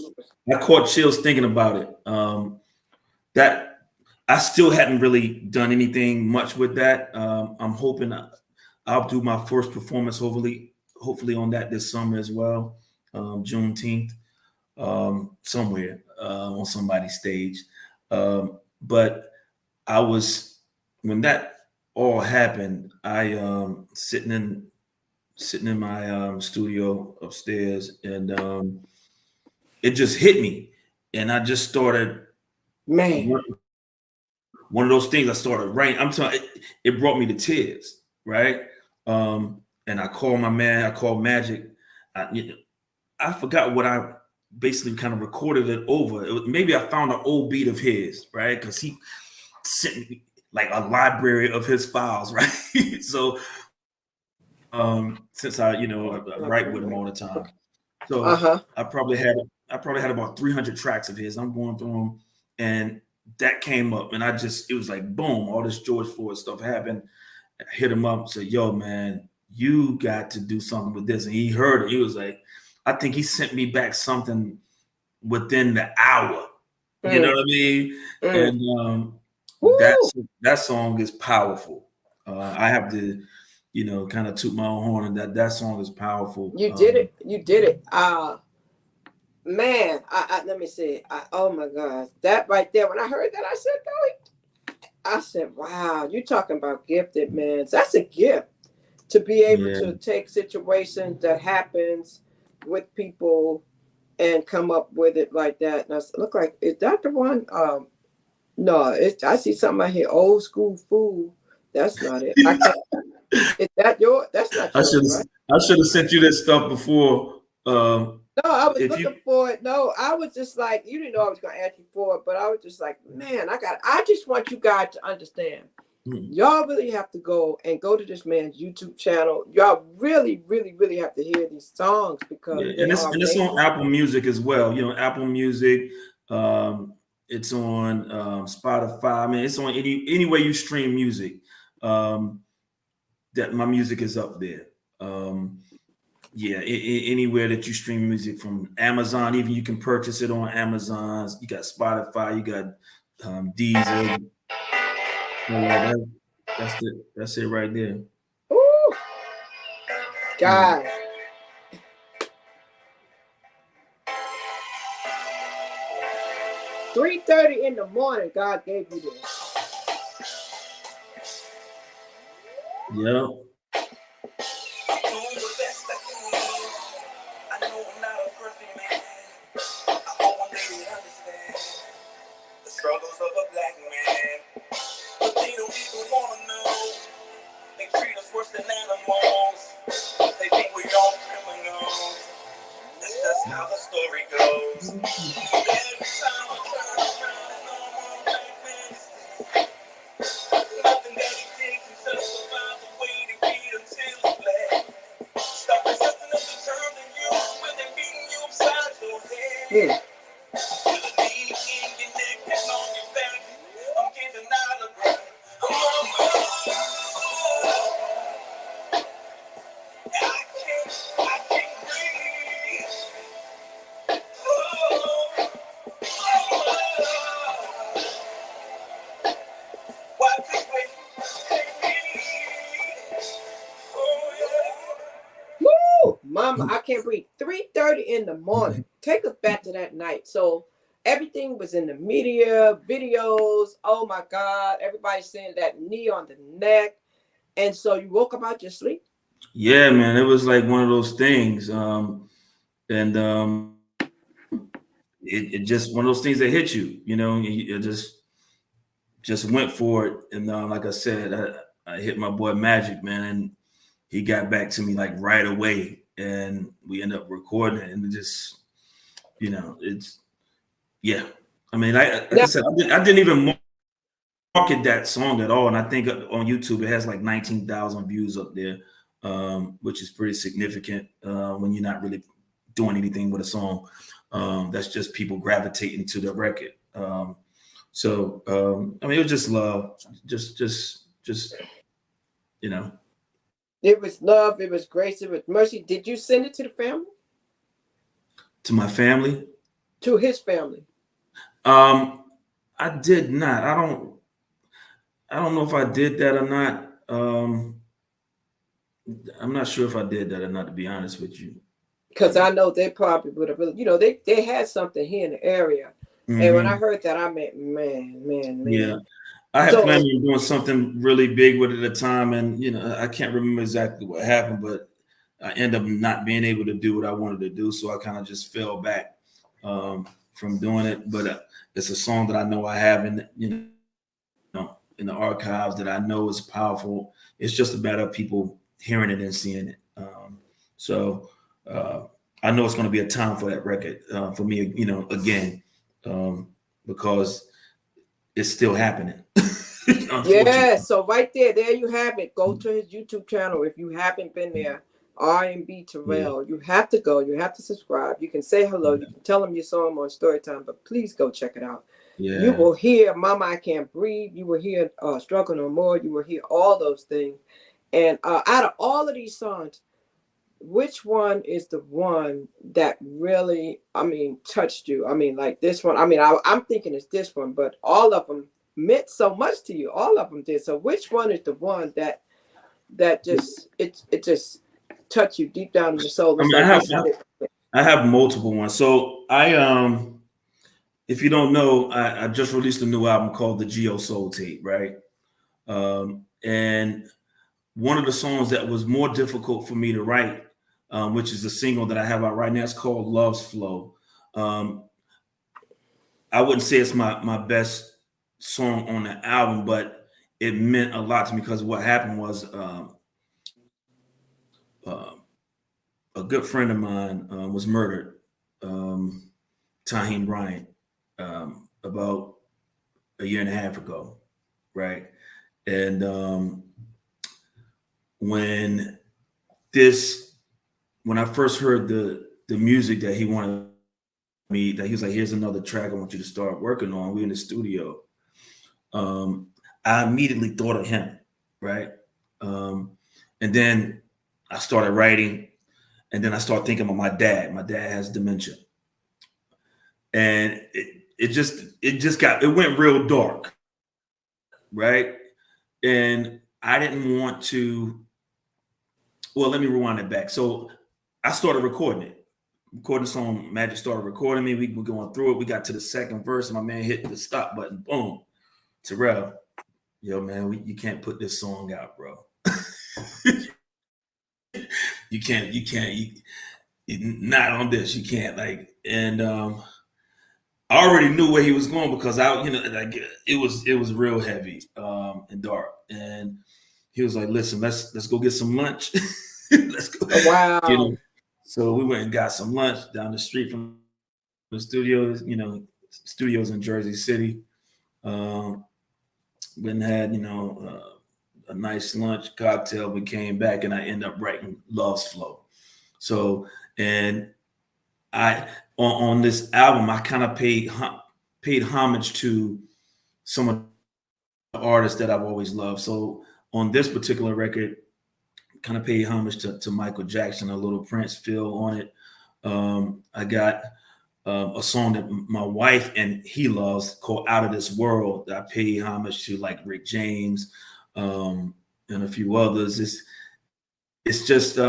I caught chills thinking about it. That I still hadn't really done anything much with that. I'm hoping I'll do my first performance, hopefully on that this summer as well, Juneteenth, somewhere on somebody's stage. But I was, when that all happened, I sitting in my studio upstairs, and it just hit me, and I just started. Man, one of those things. I started writing. I'm telling it brought me to tears, right? And I called my man. I called Magic. I forgot what I basically kind of recorded it over. Maybe I found an old beat of his, right? Because he sent me like a library of his files, right? So. Since I write with him all the time, so I probably had about 300 tracks of his. I'm going through them, and that came up, and it was like boom, all this George Floyd stuff happened. I hit him up, said, "Yo, man, you got to do something with this." And he heard it. He was like, I think he sent me back something within the hour. You know what I mean? And that song is powerful. I have to. Kind of toot my own horn, and that song is powerful. You did it. Man, I let me see. Oh my gosh, that right there. When I heard that, I said, wow, you talking about gifted, man. That's a gift to be able to take situations that happens with people and come up with it like that. And I look like, is that the one? No, I see something out here. Old school fool. That's not it. I can't. Is that yours? That's not yours, right? I should have sent you this stuff before. No, I was looking for it. No, I was just like, you didn't know I was going to ask you for it, but I was just like, man, I just want you guys to understand. Y'all really have to go to this man's YouTube channel. Y'all really, really, really have to hear these songs because and it's on Apple Music as well. Apple Music. It's on Spotify. I mean, it's on any way you stream music. That my music is up there. Anywhere that you stream music, from Amazon, even you can purchase it on Amazon. You got Spotify, you got Deezer, Oh, yeah, that's it. That's it right there. Ooh, guys. 3:30 in the morning, God gave you this. Yeah. Struggles of a black man. The thing that we don't wanna know. They treat us worse than animals. They think we all criminals. That's just how the story goes. Every time I turn around and all my black men nothing that he did can justify the way they beat him till he's black. Stop resisting of the term and use when they're beating you upside your head. Woo! Mama, I can't breathe. 3:30 in the morning. Take us back to that night. So everything was in the media, videos. Oh my God. Everybody saying that knee on the neck. And so you woke up out your sleep? Yeah, man. It was like one of those things. And it just one of those things that hit you, you know, you just went for it. And like I said, I hit my boy Magic, man, and he got back to me like right away, and we ended up recording it, and it just, you know, it's yeah. I mean, like I said, I didn't even market that song at all, and I think on YouTube it has like 19,000 views up there, which is pretty significant when you're not really doing anything with a song. That's just people gravitating to the record. So I mean, it was just love, just you know. It was love, it was grace, it was mercy. Did you send it to the family? To my family? To his family? I did not. I don't know if I did that or not. I'm not sure if I did that or not, to be honest with you. Because I know they probably would have really, you know, they had something here in the area. Mm-hmm. And when I heard that, I meant, man. Yeah. I had planned on doing something really big with it at the time, and you know, I can't remember exactly what happened, but I ended up not being able to do what I wanted to do, so I kind of just fell back from doing it. But it's a song that I know I have in, you know, in the archives that I know is powerful. It's just a matter of people hearing it and seeing it. So I know it's going to be a time for that record for me, you know, again, because it's still happening. Yeah, so right there you have it. Go to his YouTube channel if you haven't been there. R&B Terrell. Yeah. You have to go. You have to subscribe. You can say hello. Yeah. You can tell him you saw him on Storytime, but please go check it out. Yeah. You will hear Mama I Can't Breathe. You will hear Struggle No More. You will hear all those things. And out of all of these songs, which one is the one that really, I mean, touched you? I mean, like this one. I mean, I'm thinking it's this one, but all of them meant so much to you. All of them did. So which one is the one that just it just touched you deep down in your soul? I mean, I have multiple ones. So if you don't know, I just released a new album called the Geo Soul Tape, right? And one of the songs that was more difficult for me to write, which is the single that I have out right now, it's called Love's Flow. I wouldn't say it's my best song on the album, but it meant a lot to me because what happened was a good friend of mine was murdered, Tahim Bryant, about a year and a half ago, right? And when I first heard the music that he wanted me, that he was like, here's another track I want you to start working on. We're in the studio. I immediately thought of him, right? And then I started writing, and then I started thinking of my dad. My dad has dementia. And it went real dark, right? And I didn't want to. Well, let me rewind it back. So I started recording the song. Magic started recording me. We were going through it. We got to the second verse, and my man hit the stop button. Boom. Terrell, yo, man, you can't put this song out, bro. Not on this. You can't, like, and I already knew where he was going because like it was real heavy and dark. And he was like, listen, let's go get some lunch. Let's go. Wow. So we went and got some lunch down the street from the studios, studios in Jersey City. Went and had, a nice lunch, cocktail. We came back and I ended up writing Love's Flow. So, and I, on this album, I kind of paid homage to some of the artists that I've always loved. So on this particular record, kind of paid homage to Michael Jackson, a little Prince feel on it. I got a song that my wife and he loves called Out of This World. I paid homage to like Rick James and a few others. It's just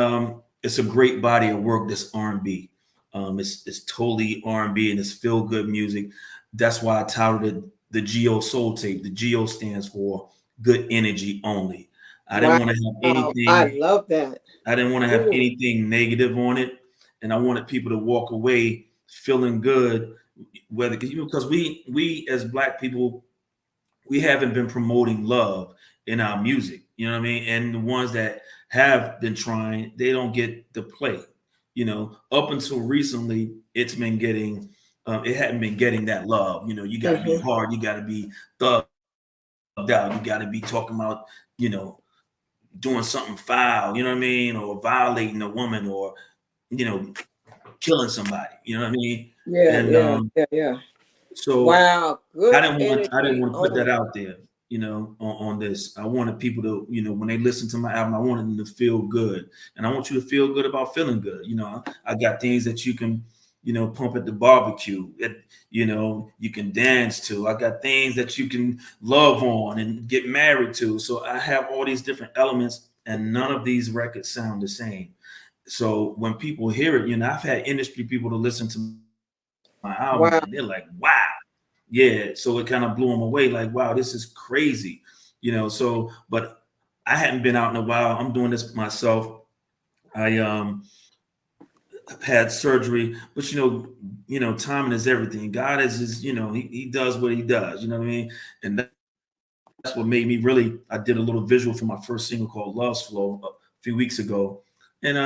it's a great body of work. This R&B. It's totally R&B and it's feel good music. That's why I titled it the GO Soul Tape. The GO stands for Good Energy Only. I didn't want to have anything. I love that. I didn't want to have anything negative on it, and I wanted people to walk away feeling good. Because we as Black people, we haven't been promoting love in our music. You know what I mean? And the ones that have been trying, they don't get the play. Up until recently, it's been getting. It hadn't been getting that love. You got to be hard. You got to be thugged out. You got to be talking about, doing something foul, you know what I mean? Or violating a woman or, killing somebody, you know what I mean? Yeah. So wow. Good I didn't want to put that out there, on this. I wanted people to, when they listen to my album, I wanted them to feel good. And I want you to feel good about feeling good. I got things that you can, pump at the barbecue, you can dance to. I got things that you can love on and get married to. So I have all these different elements and none of these records sound the same. So when people hear it, I've had industry people to listen to my album and they're like, wow. Yeah. So it kind of blew them away. Like, wow, this is crazy, but I hadn't been out in a while. I'm doing this myself. I've had surgery, but timing is everything. God is he does what he does, you know what I mean? And that's what made me really, I did a little visual for my first single called Love's Flow a few weeks ago. And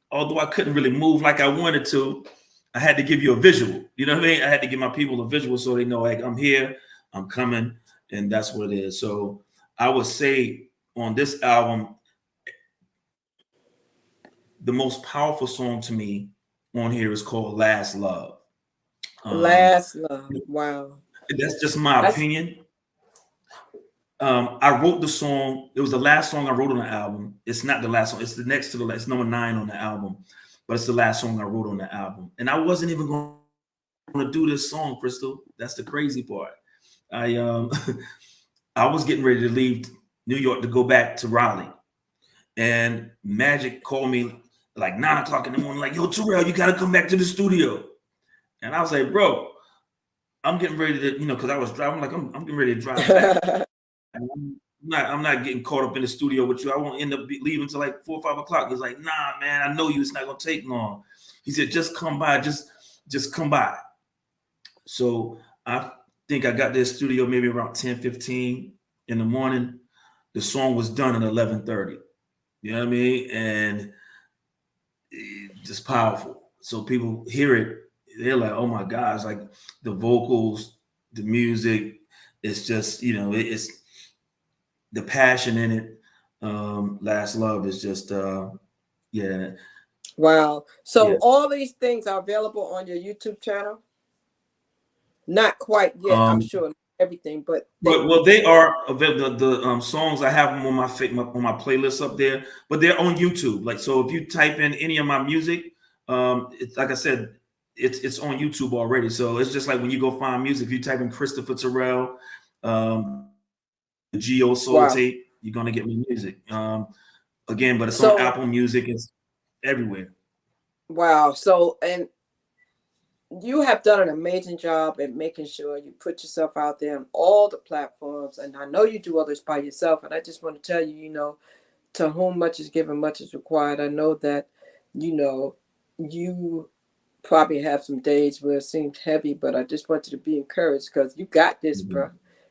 although I couldn't really move like I wanted to, I had to give you a visual, you know what I mean? I had to give my people a visual so they know, like, I'm here, I'm coming, and that's what it is. So I would say on this album, the most powerful song to me on here is called Last Love. Last Love. Wow. That's just my opinion. I wrote the song. It was the last song I wrote on the album. It's not the last song. It's the next to the last. It's number 9 on the album. But it's the last song I wrote on the album. And I wasn't even going to do this song, Crystal. That's the crazy part. I was getting ready to leave New York to go back to Raleigh. And Magic called me like 9 o'clock in the morning, like, yo, Terrell, you got to come back to the studio. And I was like, bro, I'm getting ready to, because I was driving, like, I'm getting ready to drive back. I'm not getting caught up in the studio with you. I won't end up leaving until like 4 or 5 o'clock. He's like, nah, man, I know you. It's not going to take long. He said, just come by. Just come by. So I think I got to the studio maybe around 10:15 in the morning. The song was done at 11:30. You know what I mean? And just powerful. So people hear it. They're like, oh my gosh, like the vocals, the music, it's just, it's the passion in it. Last Love is just, yeah. Wow. So all these things are available on your YouTube channel? Not quite yet, I'm sure. Everything, but they are available. The songs, I have them on my playlist up there, but they're on YouTube. Like, so if you type in any of my music, it's like I said, it's on YouTube already. So it's just like when you go find music, if you type in Christopher Terrell, the GO Soul Tape, you're gonna get my music. Again, but it's So, on Apple Music. It's everywhere. wow. So, and you have done an amazing job at making sure you put yourself out there on all the platforms. And I know you do others by yourself. And I just want to tell you, to whom much is given, much is required. I know that, you probably have some days where it seems heavy, but I just want you to be encouraged because you got this, Mhm. bro.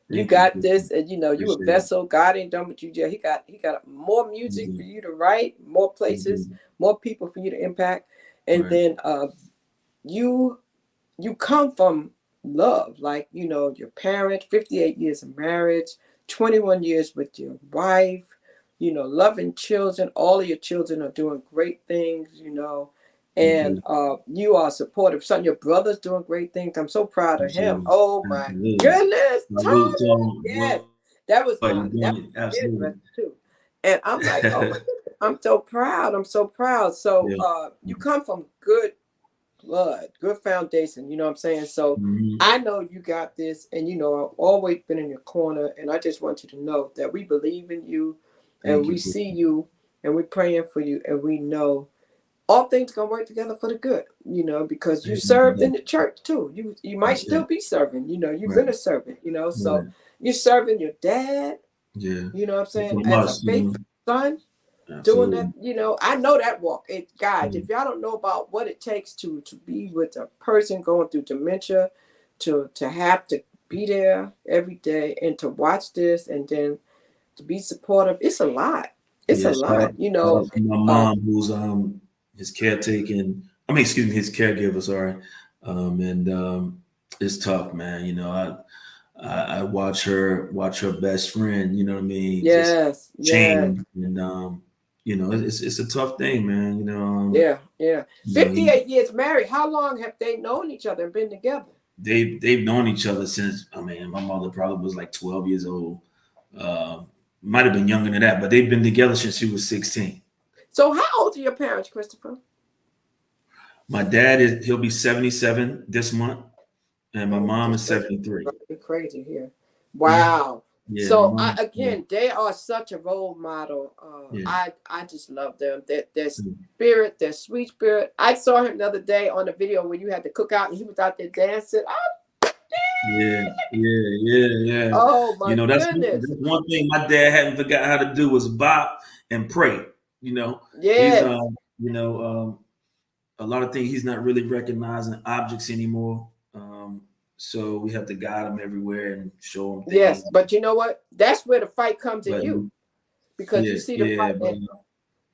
You Thank got you. this, and you a Appreciate it. vessel. God ain't done with you yet. He got more music for Mhm. you to write, more places, Mhm. more people for you to impact, and Right. then you you come from love, like your parents, 58 years of marriage, 21 years with your wife, loving children. All of your children are doing great things, Thank and you. you are supportive. Son, your brother's doing great things. I'm so proud of him. Absolutely. Oh my Absolutely. goodness, Salute to Tommy. all. Yes, that was What you that doing? was his Absolutely. brother too. And I'm like, oh my goodness, I'm so proud. I'm so proud. So Yeah. you come from good blood, good foundation, you know what I'm saying? So Mhm. I know you got this, and I've always been in your corner, and I just want you to know that we believe in you, and Thank we you. see you, and we're praying for you, and we know all things gonna work together for the good, because you served in Amen. the church too. You might Yeah. still be serving, you've Right. been a servant, so Right. you're serving your dad, Yeah. you know what I'm saying, For as a us, faithful son, doing that. Absolutely. I know that walk. Guys, Mhm. if y'all don't know about what it takes to be with a person going through dementia, to have to be there every day and to watch this and then to be supportive, it's a lot. It's a Yeah. lot, Shout out to my uh, mom, who's his caretaking. I mean, excuse me, his caregiver. Sorry. And it's tough, man. I watch her best friend. You know what I mean? Just yes, yes, change, and it's a tough thing, man. yeah. He, 58 years married. How long have they known each other and been together? they've known each other since, I mean, my mother probably was like 12 years old. Uh, Might have been younger than that, but they've been together since she was 16. So how old are your parents, Christopher? My he'll be 77 this month, and my Oh, mom this is 73. is crazy here. Wow. Yeah, my So mom. Yeah, again, they are such a role model. yeah. I just love them. Their spirit, their sweet spirit. I saw him the other day on the video when you had to cook out and he was out there dancing. Yeah, yeah, yeah, yeah. Oh my That's goodness. one thing my dad hadn't forgot how to do was bop and pray. He's Yes. a lot of things he's not really recognizing objects anymore. So we have to guide him everywhere and show him Yes. things. But you know what? That's where the fight comes in But you because you yeah, see the yeah, fight but and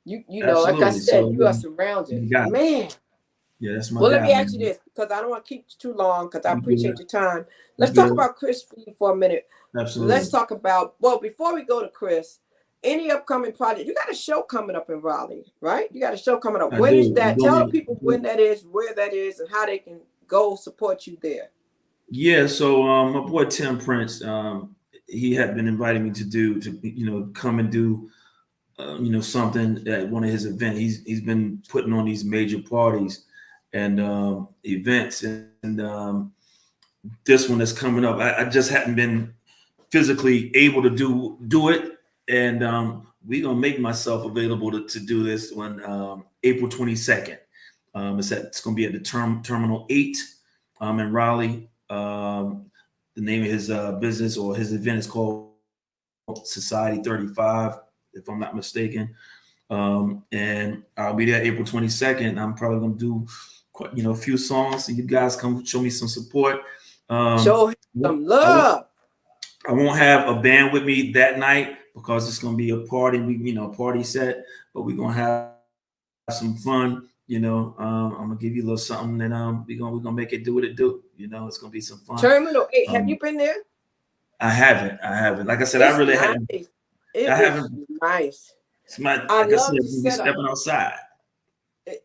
like I absolutely. said, So you are surrounded. you got it. Man. Yeah, that's my Well, let guy, me ask you man. this because I don't want to keep you too long because I You appreciate good? your time. You Let's talk good? about Chris for a minute. Let's Absolutely. talk about, well, before we go to Chris, any upcoming project? You got a show coming up in Raleigh, right? You got a show coming up. I When is do. that? Tell the people when that is, where that is, and how they can go support you there. Yeah, so my boy Tim Prince, he had been inviting me to come and do something at one of his events. He's been putting on these major parties and events, and this one that's coming up. I just hadn't been physically able to do it, and we're gonna make myself available to do this on April 22nd. It's gonna be at the Terminal 8 in Raleigh. The name of his business or his event is called Society 35, if I'm not mistaken. And I'll be there April 22nd. I'm probably gonna do a few songs, so you guys come show me some support. Show him some love. I won't have a band with me that night because it's gonna be a party, party set. But we're gonna have some fun. I'm gonna give you a little something, and we're gonna make it do what it do. It's gonna be some fun. Terminal 8. Have you Um, been there? I haven't. Like I said, I It's really nice. haven't. It I is haven't. nice. It's my, I like I love said, the we setup. stepping outside.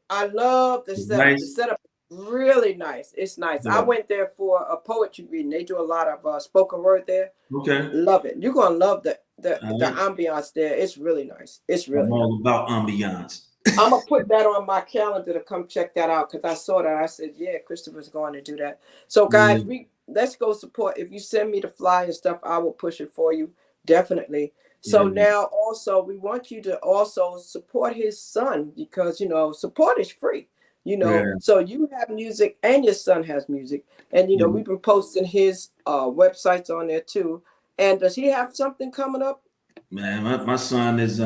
I love the It's setup. The nice. setup is really nice. It's nice. I Yeah. went there for a poetry reading. They do a lot of spoken word there. Okay. Love it. You're gonna love the All right. ambiance there. It's really nice. It's I'm really nice. all about ambiance. I'm gonna put that on my calendar to come check that out because I saw that. I said, yeah, Christopher's going to do that. So guys, Yeah. let's go support. If you send me the flyer and stuff, I will push it for you. Definitely. So now also we want you to also support his son because, you know, support is free, you know. So you have music and your son has music. And, you know, we've been posting his websites on there too. And does he have something coming up? Man, my son is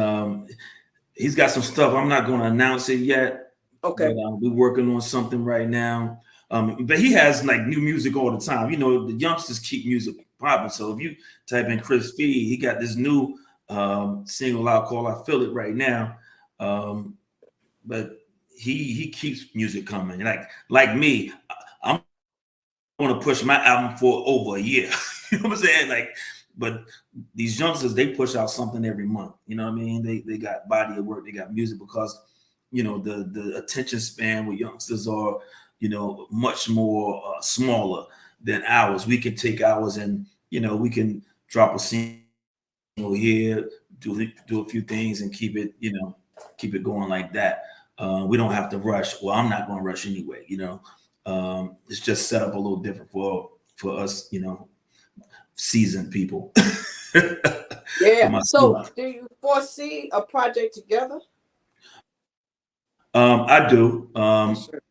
he's got some stuff. I'm not going to announce it yet. Okay. But we're working on something right now. But he has like new music all the time. You know, the youngsters keep music popping. So if you type in Chris Fee, he got this new single out called "I Feel It" right now. But he keeps music coming. Like me, I'm going to push my album for over a year. You know what I'm saying? Like, but these youngsters, they push out something every month. You know what I mean? They got body of work, they got music because, you know, the attention span with youngsters are, you know, much more smaller than ours. We can take ours and, you know, we can drop a single here, do a few things and keep it, you know, keep it going like that. We don't have to rush. Well, I'm not going to rush anyway, you know. It's just set up a little different for us, you know, seasoned people. Yeah. So do you foresee a project together? I do. Sure.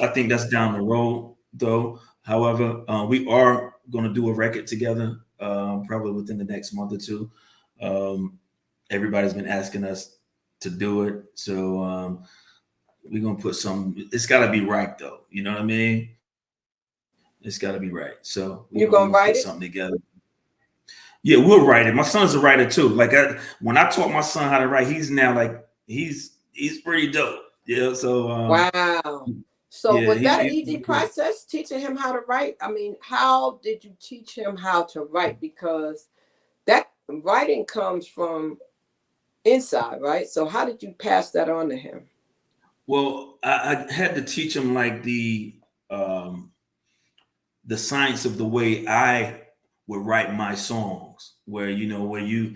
I think that's down the road though. However, we are going to do a record together, probably within the next month or two. Everybody's been asking us to do it. So we're going to put it's got to be right though. You know what I mean? It's got to be right. So you're going to write something together. Yeah, we'll write it. My son's a writer too. Like when I taught my son how to write, he's now like, he's pretty dope. Yeah. So wow. So was that an easy process teaching him how to write? I mean, how did you teach him how to write? Because that writing comes from inside, right? So how did you pass that on to him? Well, I had to teach him like the science of the way I would write my songs, where you know, where you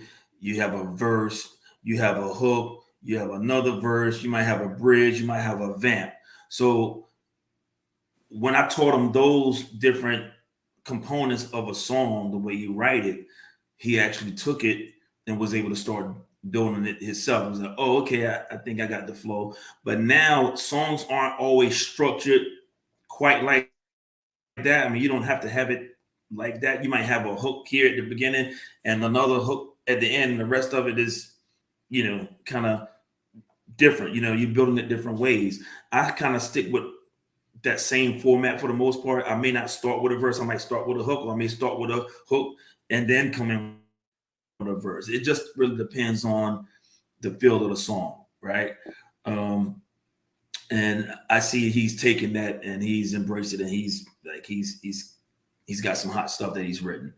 have a verse, you have a hook, you have another verse, you might have a bridge, you might have a vamp. So when I taught him those different components of a song, the way you write it, he actually took it and was able to start building it himself. He was like, oh, okay, I think I got the flow. But now songs aren't always structured quite like that. I mean, you don't have to have it like that. You might have a hook here at the beginning and another hook at the end. And the rest of it is, you know, kind of different. You know, you're building it different ways. I kind of stick with that same format for the most part. I may not start with a verse. I might start with a hook, or I may start with a hook and then come in with a verse. It just really depends on the feel of the song, right? And I see he's taken that and he's embraced it, and he's got some hot stuff that he's written.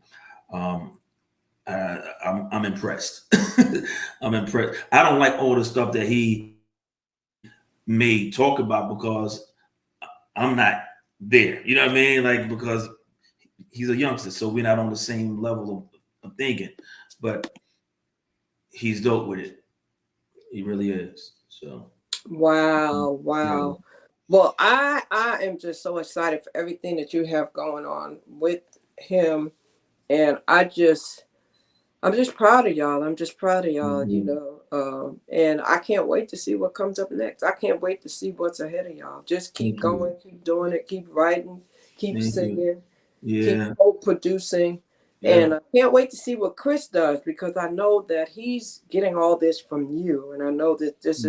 I'm impressed. I'm impressed. I don't like all the stuff that he may talk about because I'm not there. You know what I mean? Like, because he's a youngster, so we're not on the same level of thinking. But he's dope with it. He really is. So. Wow. Yeah. Well, I am just so excited for everything that you have going on with him, and I'm just proud of y'all. I'm just proud of y'all, you know. And I can't wait to see what comes up next. I can't wait to see what's ahead of y'all. Just keep going, keep doing it, keep writing, keep singing, keep producing. Yeah. And I can't wait to see what Chris does, because I know that he's getting all this from you. And I know that this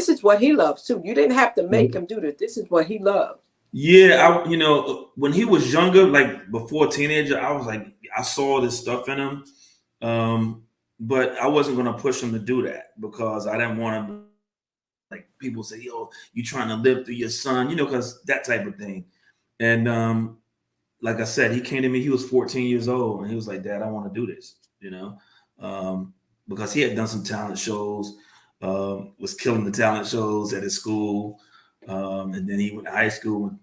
is what he loves too. You didn't have to make him do this. This is what he loves. Yeah, you know, when he was younger, like before teenager, I was like, I saw this stuff in him. But I wasn't going to push him to do that because I didn't want to, like, people say, yo, you trying to live through your son, you know, because that type of thing. And like I said, he came to me, he was 14 years old, and he was like, Dad, I want to do this, you know, because he had done some talent shows, was killing the talent shows at his school. And then he went to high school and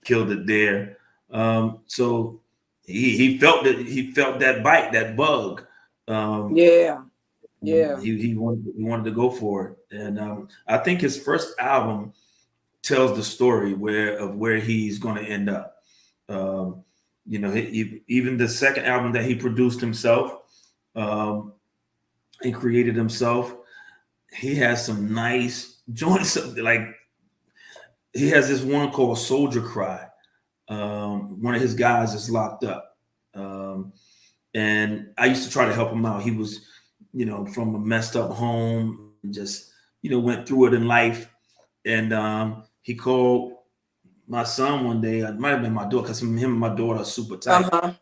killed it there. So he felt that bite, that bug. He wanted to go for it, and I think his first album tells the story of where he's going to end up. You know, even the second album that he produced himself, and created himself. He has some nice joints. Like he has this one called Soldier Cry. One of his guys is locked up. And I used to try to help him out. He was, from a messed up home, just, went through it in life. And he called my son one day. It might have been my daughter, because him and my daughter are super tight.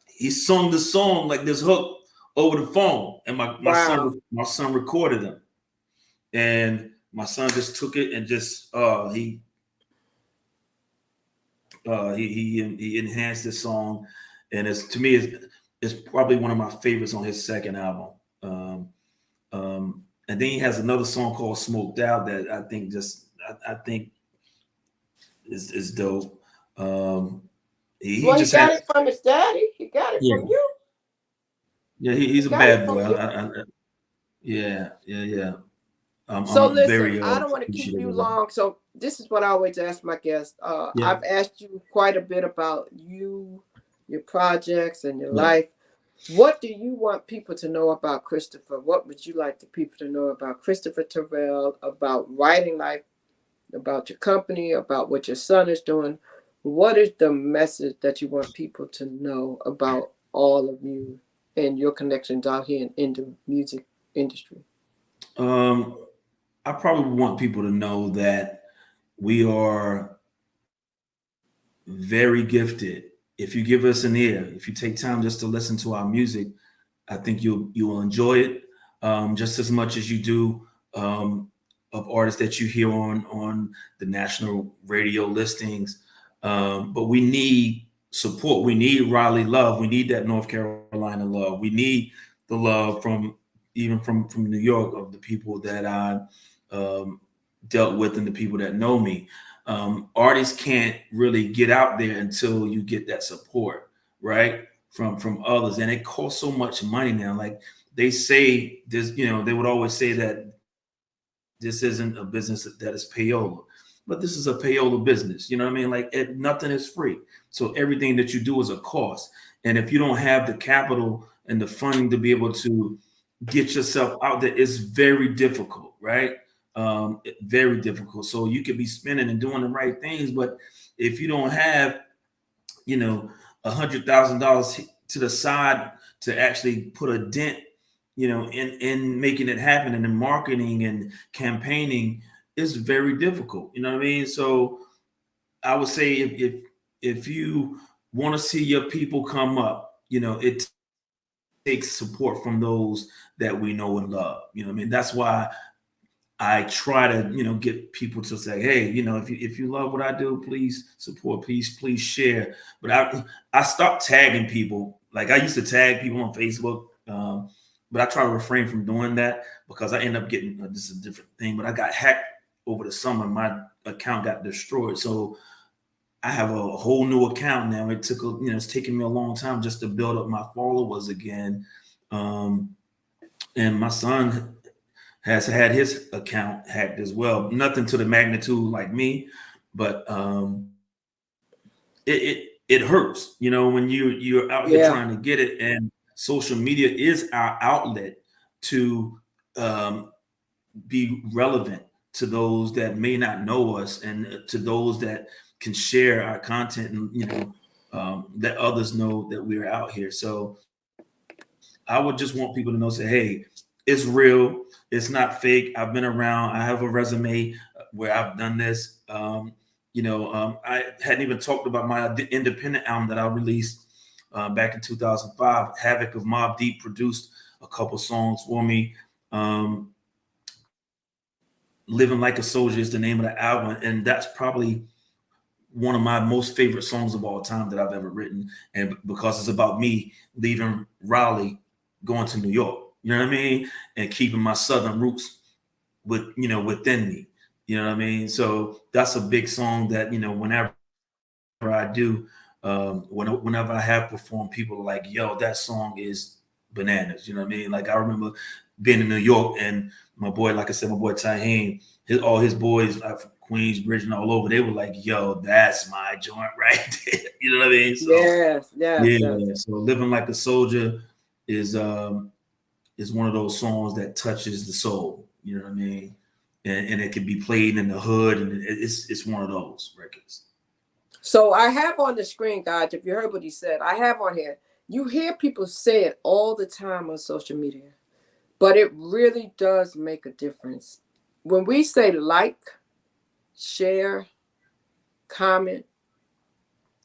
He sung the song, like this hook, over the phone, and my son recorded him. And my son just took it and just he enhanced this song, and it's probably one of my favorites on his second album. And then he has another song called "Smoked Out" that I think is dope. He got it from his daddy. He got it from you. Yeah, he's a bad boy. Yeah. So listen, I don't want to keep you long. So this is what I always ask my guests. I've asked you quite a bit about you, your projects, and your life. What do you want people to know about Christopher? What would you like the people to know about Christopher Terrell, about writing life, about your company, about what your son is doing? What is the message that you want people to know about all of you and your connections out here in the music industry? I probably want people to know that we are very gifted. If you give us an ear, if you take time just to listen to our music, I think you will enjoy it just as much as you do of artists that you hear on the national radio listings. But we need support. We need Raleigh love. We need that North Carolina love. We need the love from New York, of the people that I dealt with and the people that know me. Artists can't really get out there until you get that support, right? From others. And it costs so much money now. Like they say this, they would always say that this isn't a business that is payola, but this is a payola business. You know what I mean? Like nothing is free. So everything that you do is a cost. And if you don't have the capital and the funding to be able to get yourself out there, it's very difficult, right? Very difficult. So you could be spending and doing the right things, but if you don't have, $100,000 to the side to actually put a dent, in making it happen, and in marketing and campaigning, it's very difficult. You know what I mean? So I would say if you want to see your people come up, it takes support from those that we know and love. You know what I mean? That's why I try to, get people to say, hey, if you love what I do, please support, please share. But I stopped tagging people. Like I used to tag people on Facebook, but I try to refrain from doing that because I end up getting, this is a different thing, but I got hacked over the summer. My account got destroyed. So I have a whole new account now. It took, it's taken me a long time just to build up my followers again. And my son has had his account hacked as well. Nothing to the magnitude like me, but it hurts, when you're out here trying to get it. And social media is our outlet to be relevant to those that may not know us, and to those that can share our content, and that others know that we're out here. So I would just want people to know, say, hey, it's real. It's not fake. I've been around. I have a resume where I've done this. I hadn't even talked about my independent album that I released back in 2005. Havoc of Mobb Deep produced a couple songs for me. Living Like a Soldier is the name of the album. And that's probably one of my most favorite songs of all time that I've ever written. And because it's about me leaving Raleigh, going to New York, you know what I mean? And keeping my Southern roots within me, you know what I mean? So that's a big song that, whenever I do, whenever I have performed, people are like, yo, that song is bananas. You know what I mean? Like I remember being in New York, and my boy, like I said, my boy Tahim, all his boys from Queensbridge and all over, they were like, yo, that's my joint right there. You know what I mean? So, yes. So Living Like a Soldier is is one of those songs that touches the soul. You know what I mean? And it can be played in the hood, and it's one of those records. So I have on the screen, guys, if you heard what he said, I have on here. You hear people say it all the time on social media, but it really does make a difference. When we say like, share, comment,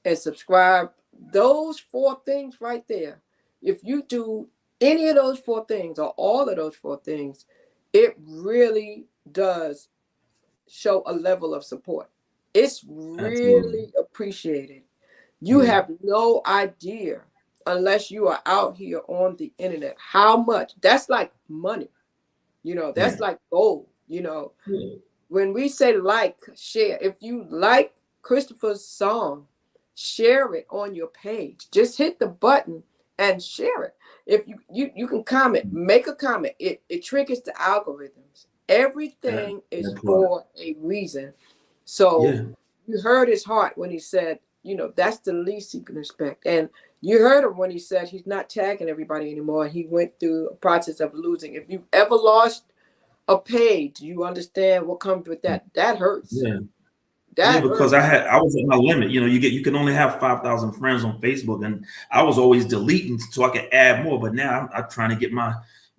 and subscribe, those 4 things right there, if you do any of those 4 things or all of those 4 things, it really does show a level of support. It's really appreciated. You have no idea, unless you are out here on the internet, how much that's like money. That's like gold. When we say like, share, if you like Christopher's song, share it on your page. Just hit the button and share it. If you can comment, make a comment. It triggers the algorithms. Everything is for a reason. So you heard his heart when he said, that's the least he can expect. And you heard him when he said he's not tagging everybody anymore. He went through a process of losing. If you've ever lost a page, you understand what comes with that. That hurts. Because I was at my limit. You can only have 5,000 friends on Facebook, and I was always deleting so I could add more. But now I'm trying to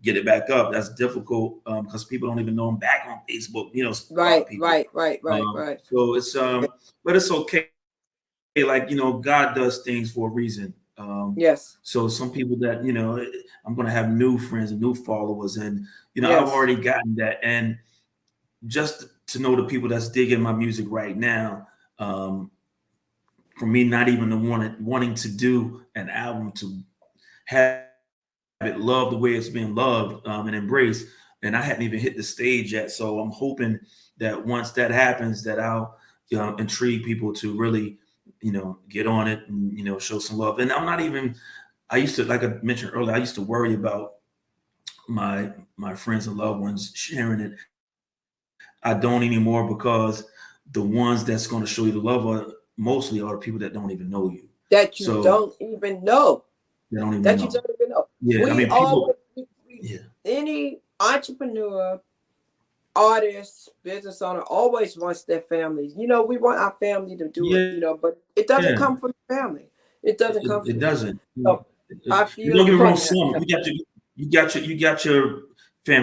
get it back up. That's difficult because people don't even know I'm back on Facebook. Right. So it's but it's okay. Like God does things for a reason. Yes. So some people that I'm going to have new friends and new followers, and I've already gotten that. And just to know the people that's digging my music right now, for me not even wanting to do an album to have it loved the way it's been loved and embraced, and I hadn't even hit the stage yet. So I'm hoping that once that happens, that I'll intrigue people to really get on it and show some love. And I used to, like I mentioned earlier, I used to worry about my friends and loved ones sharing it. I don't anymore, because the ones that's going to show you the love mostly are the people that don't even know you. That you don't even know. They don't even that know. You don't even know. Yeah, any entrepreneur, artist, business owner always wants their families. We want our family to do it, but it doesn't come from the family. It doesn't come from it doesn't. So I feel don't get me wrong, you got your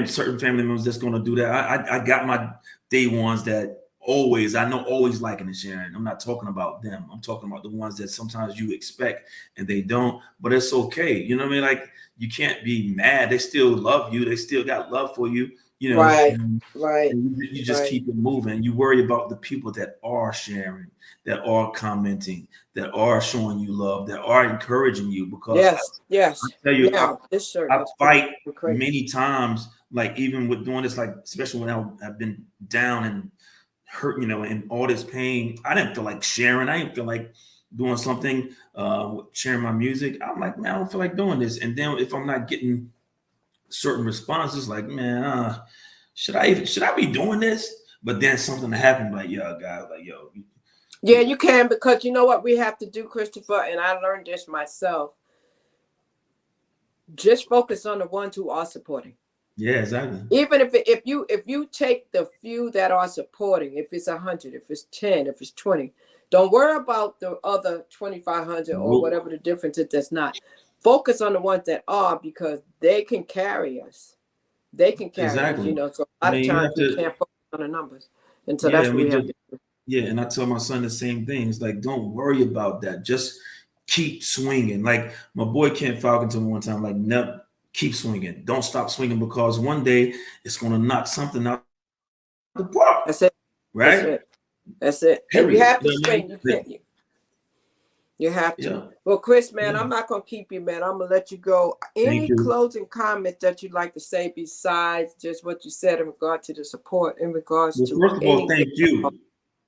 certain family members that's going to do that. I got my day ones that always liking and sharing. I'm not talking about them. I'm talking about the ones that sometimes you expect and they don't, but it's okay. You know what I mean? Like, you can't be mad. They still love you. They still got love for you. Right. And you just keep it moving. You worry about the people that are sharing, that are commenting, that are showing you love, that are encouraging you. Because yes. I tell you, I fight many times, like even with doing this, like especially when I've been down and hurt, and all this pain. I didn't feel like sharing. I didn't feel like doing something, sharing my music. I'm like, man, I don't feel like doing this. And then if I'm not getting certain responses, like, man, should I be doing this? But then something happened, like, yo, guys, like, yo. Yeah, you can, because you know what we have to do, Christopher, and I learned this myself. Just focus on the ones who are supporting. Yeah, exactly. Even if you take the few that are supporting, if it's 100, if it's 10, if it's 20, don't worry about the other 2,500 or whatever the difference is. That's not. Focus on the ones that are, because they can carry us. They can carry us. So a lot of times we can't focus on the numbers, and so that's what we have to do. Yeah, and I tell my son the same thing. It's like, don't worry about that. Just keep swinging. Like my boy Kent Falcon told me one time, like, never. Keep swinging. Don't stop swinging, because one day it's going to knock something out the park. That's it. Right? That's it. And you have to swing. You can't. You have to. Yeah. Well, Chris, man, I'm not going to keep you, man. I'm going to let you go. Any closing comments that you'd like to say besides just what you said in regard to the support, in regards to first of all, thank you.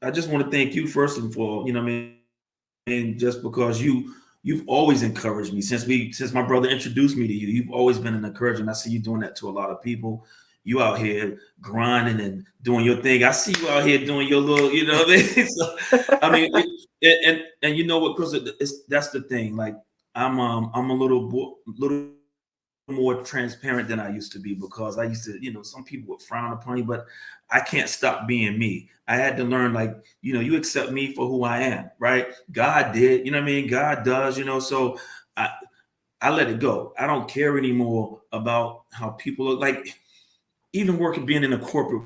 I just want to thank you first and foremost, you know what I mean? And just because you've always encouraged me since my brother introduced me to you. You've always been an encouragement. I see you doing that to a lot of people. You out here grinding and doing your thing. I see you out here doing your little, So, I mean, and you know what, Chris? That's the thing. Like I'm a little more transparent than I used to be, because I used to, some people would frown upon you, but I can't stop being me. I had to learn, like, you accept me for who I am, right? God did, you know what I mean? God does, so I let it go. I don't care anymore about how people look. Like, even being in a corporate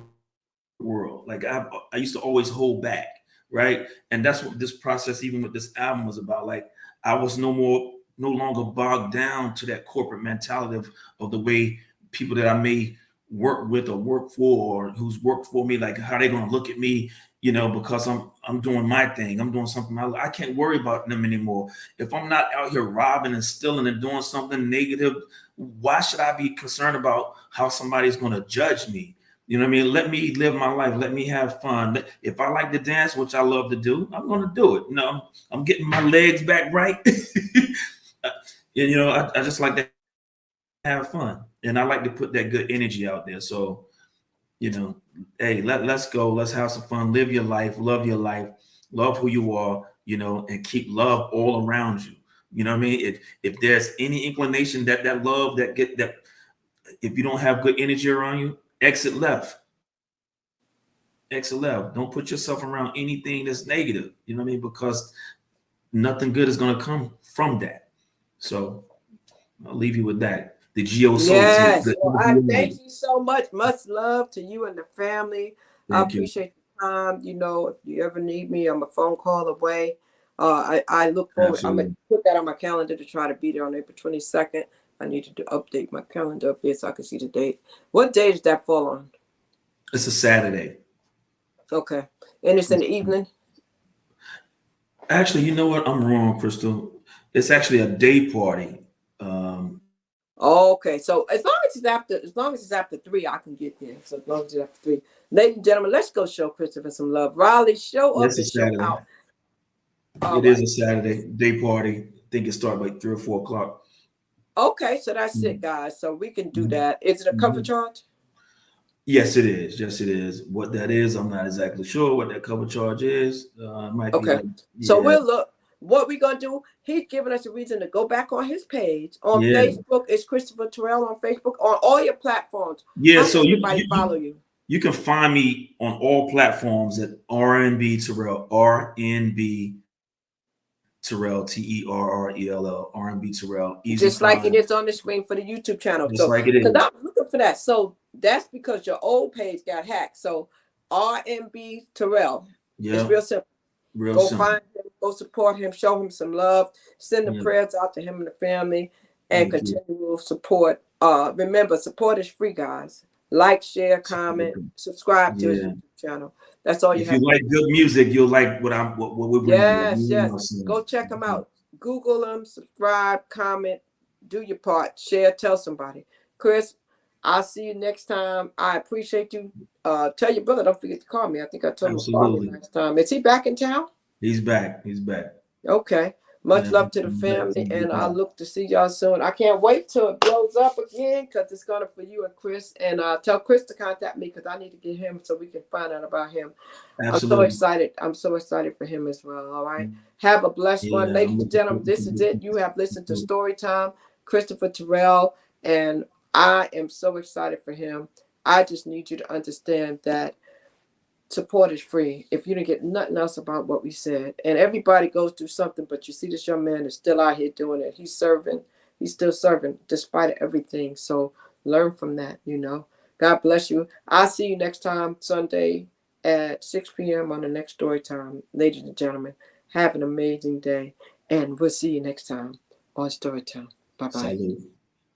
world, like I used to always hold back, right? And that's what this process, even with this album, was about. Like, I was no longer bogged down to that corporate mentality of the way people that I may work with or work for, or who's worked for me, like how they're gonna look at me, because I'm doing my thing. I'm doing something I can't worry about them anymore. If I'm not out here robbing and stealing and doing something negative, why should I be concerned about how somebody's gonna judge me? You know what I mean? Let me live my life. Let me have fun. If I like to dance, which I love to do, I'm going to do it. I'm getting my legs back right. I just like to have fun. And I like to put that good energy out there. So, hey, let's go. Let's have some fun. Live your life. Love your life. Love who you are, and keep love all around you. You know what I mean? If there's any inclination that love that if you don't have good energy around you, exit left. Don't put yourself around anything that's negative. You know what I mean? Because nothing good is going to come from that. So I'll leave you with that. The GO Soul Yes. Team. Well, I thank you so much. Much love to you and the family. I appreciate the time. If you ever need me, I'm a phone call away. I look forward. I'm going to put that on my calendar to try to be there on April 22nd. I need to update my calendar up here so I can see the date. What day does that fall on? It's a Saturday. Okay. And it's in the evening? Actually, you know what? I'm wrong, Crystal. It's actually a day party. Okay. So as long as it's after 3, I can get there. So as long as it's after 3. Ladies and gentlemen, let's go show Christopher some love. Riley, show up and show out. It is a Saturday day party. I think it starts like 3 or 4 o'clock. Okay, so that's it, guys. So we can do that. Is it a cover charge? Yes, it is. Yes, it is. What that is, I'm not exactly sure what that cover charge is. Might be like, So we'll look. What we're gonna do? He's giving us a reason to go back on his page on Facebook. It's Christopher Terrell on Facebook, on all your platforms. Yeah, how so everybody follow you. You can find me on all platforms at RNB Terrell. RNB Terrell, Terrell, RNB Terrell. Easy just like it is on the screen for the YouTube channel. Just like it is. Because I'm looking for that. So that's because your old page got hacked. So RNB Terrell. Yeah. It's real simple. Go find him, go support him, show him some love, send the prayers out to him and the family, and continual support. Remember, support is free, guys. Like, share, comment, subscribe to his YouTube channel. That's all you have. If you like good music, you'll like what we're bringing. Yes. Go check them out. Google them, subscribe, comment, do your part, share, tell somebody. Chris, I'll see you next time. I appreciate you. Tell your brother, don't forget to call me. I think I told him to call me last time. Is he back in town? He's back. Okay. Much love to the family, and I look to see y'all soon. I can't wait till it blows up again, because it's gonna for you and Chris. And tell Chris to contact me, because I need to get him so we can find out about him. Absolutely. I'm so excited for him as well. All right. Have a blessed one. Ladies and gentlemen, this is it. You have listened to Storytime, Christopher Terrell, and I am so excited for him. I just need you to understand that support is free. If you didn't get nothing else about what we said, and everybody goes through something, but you see this young man is still out here doing it. He's still serving despite everything. So learn from that, God bless you. I'll see you next time, Sunday at 6 p.m. on the next Storytime. Ladies and gentlemen, have an amazing day, and we'll see you next time on Storytime. Bye-bye. Salute.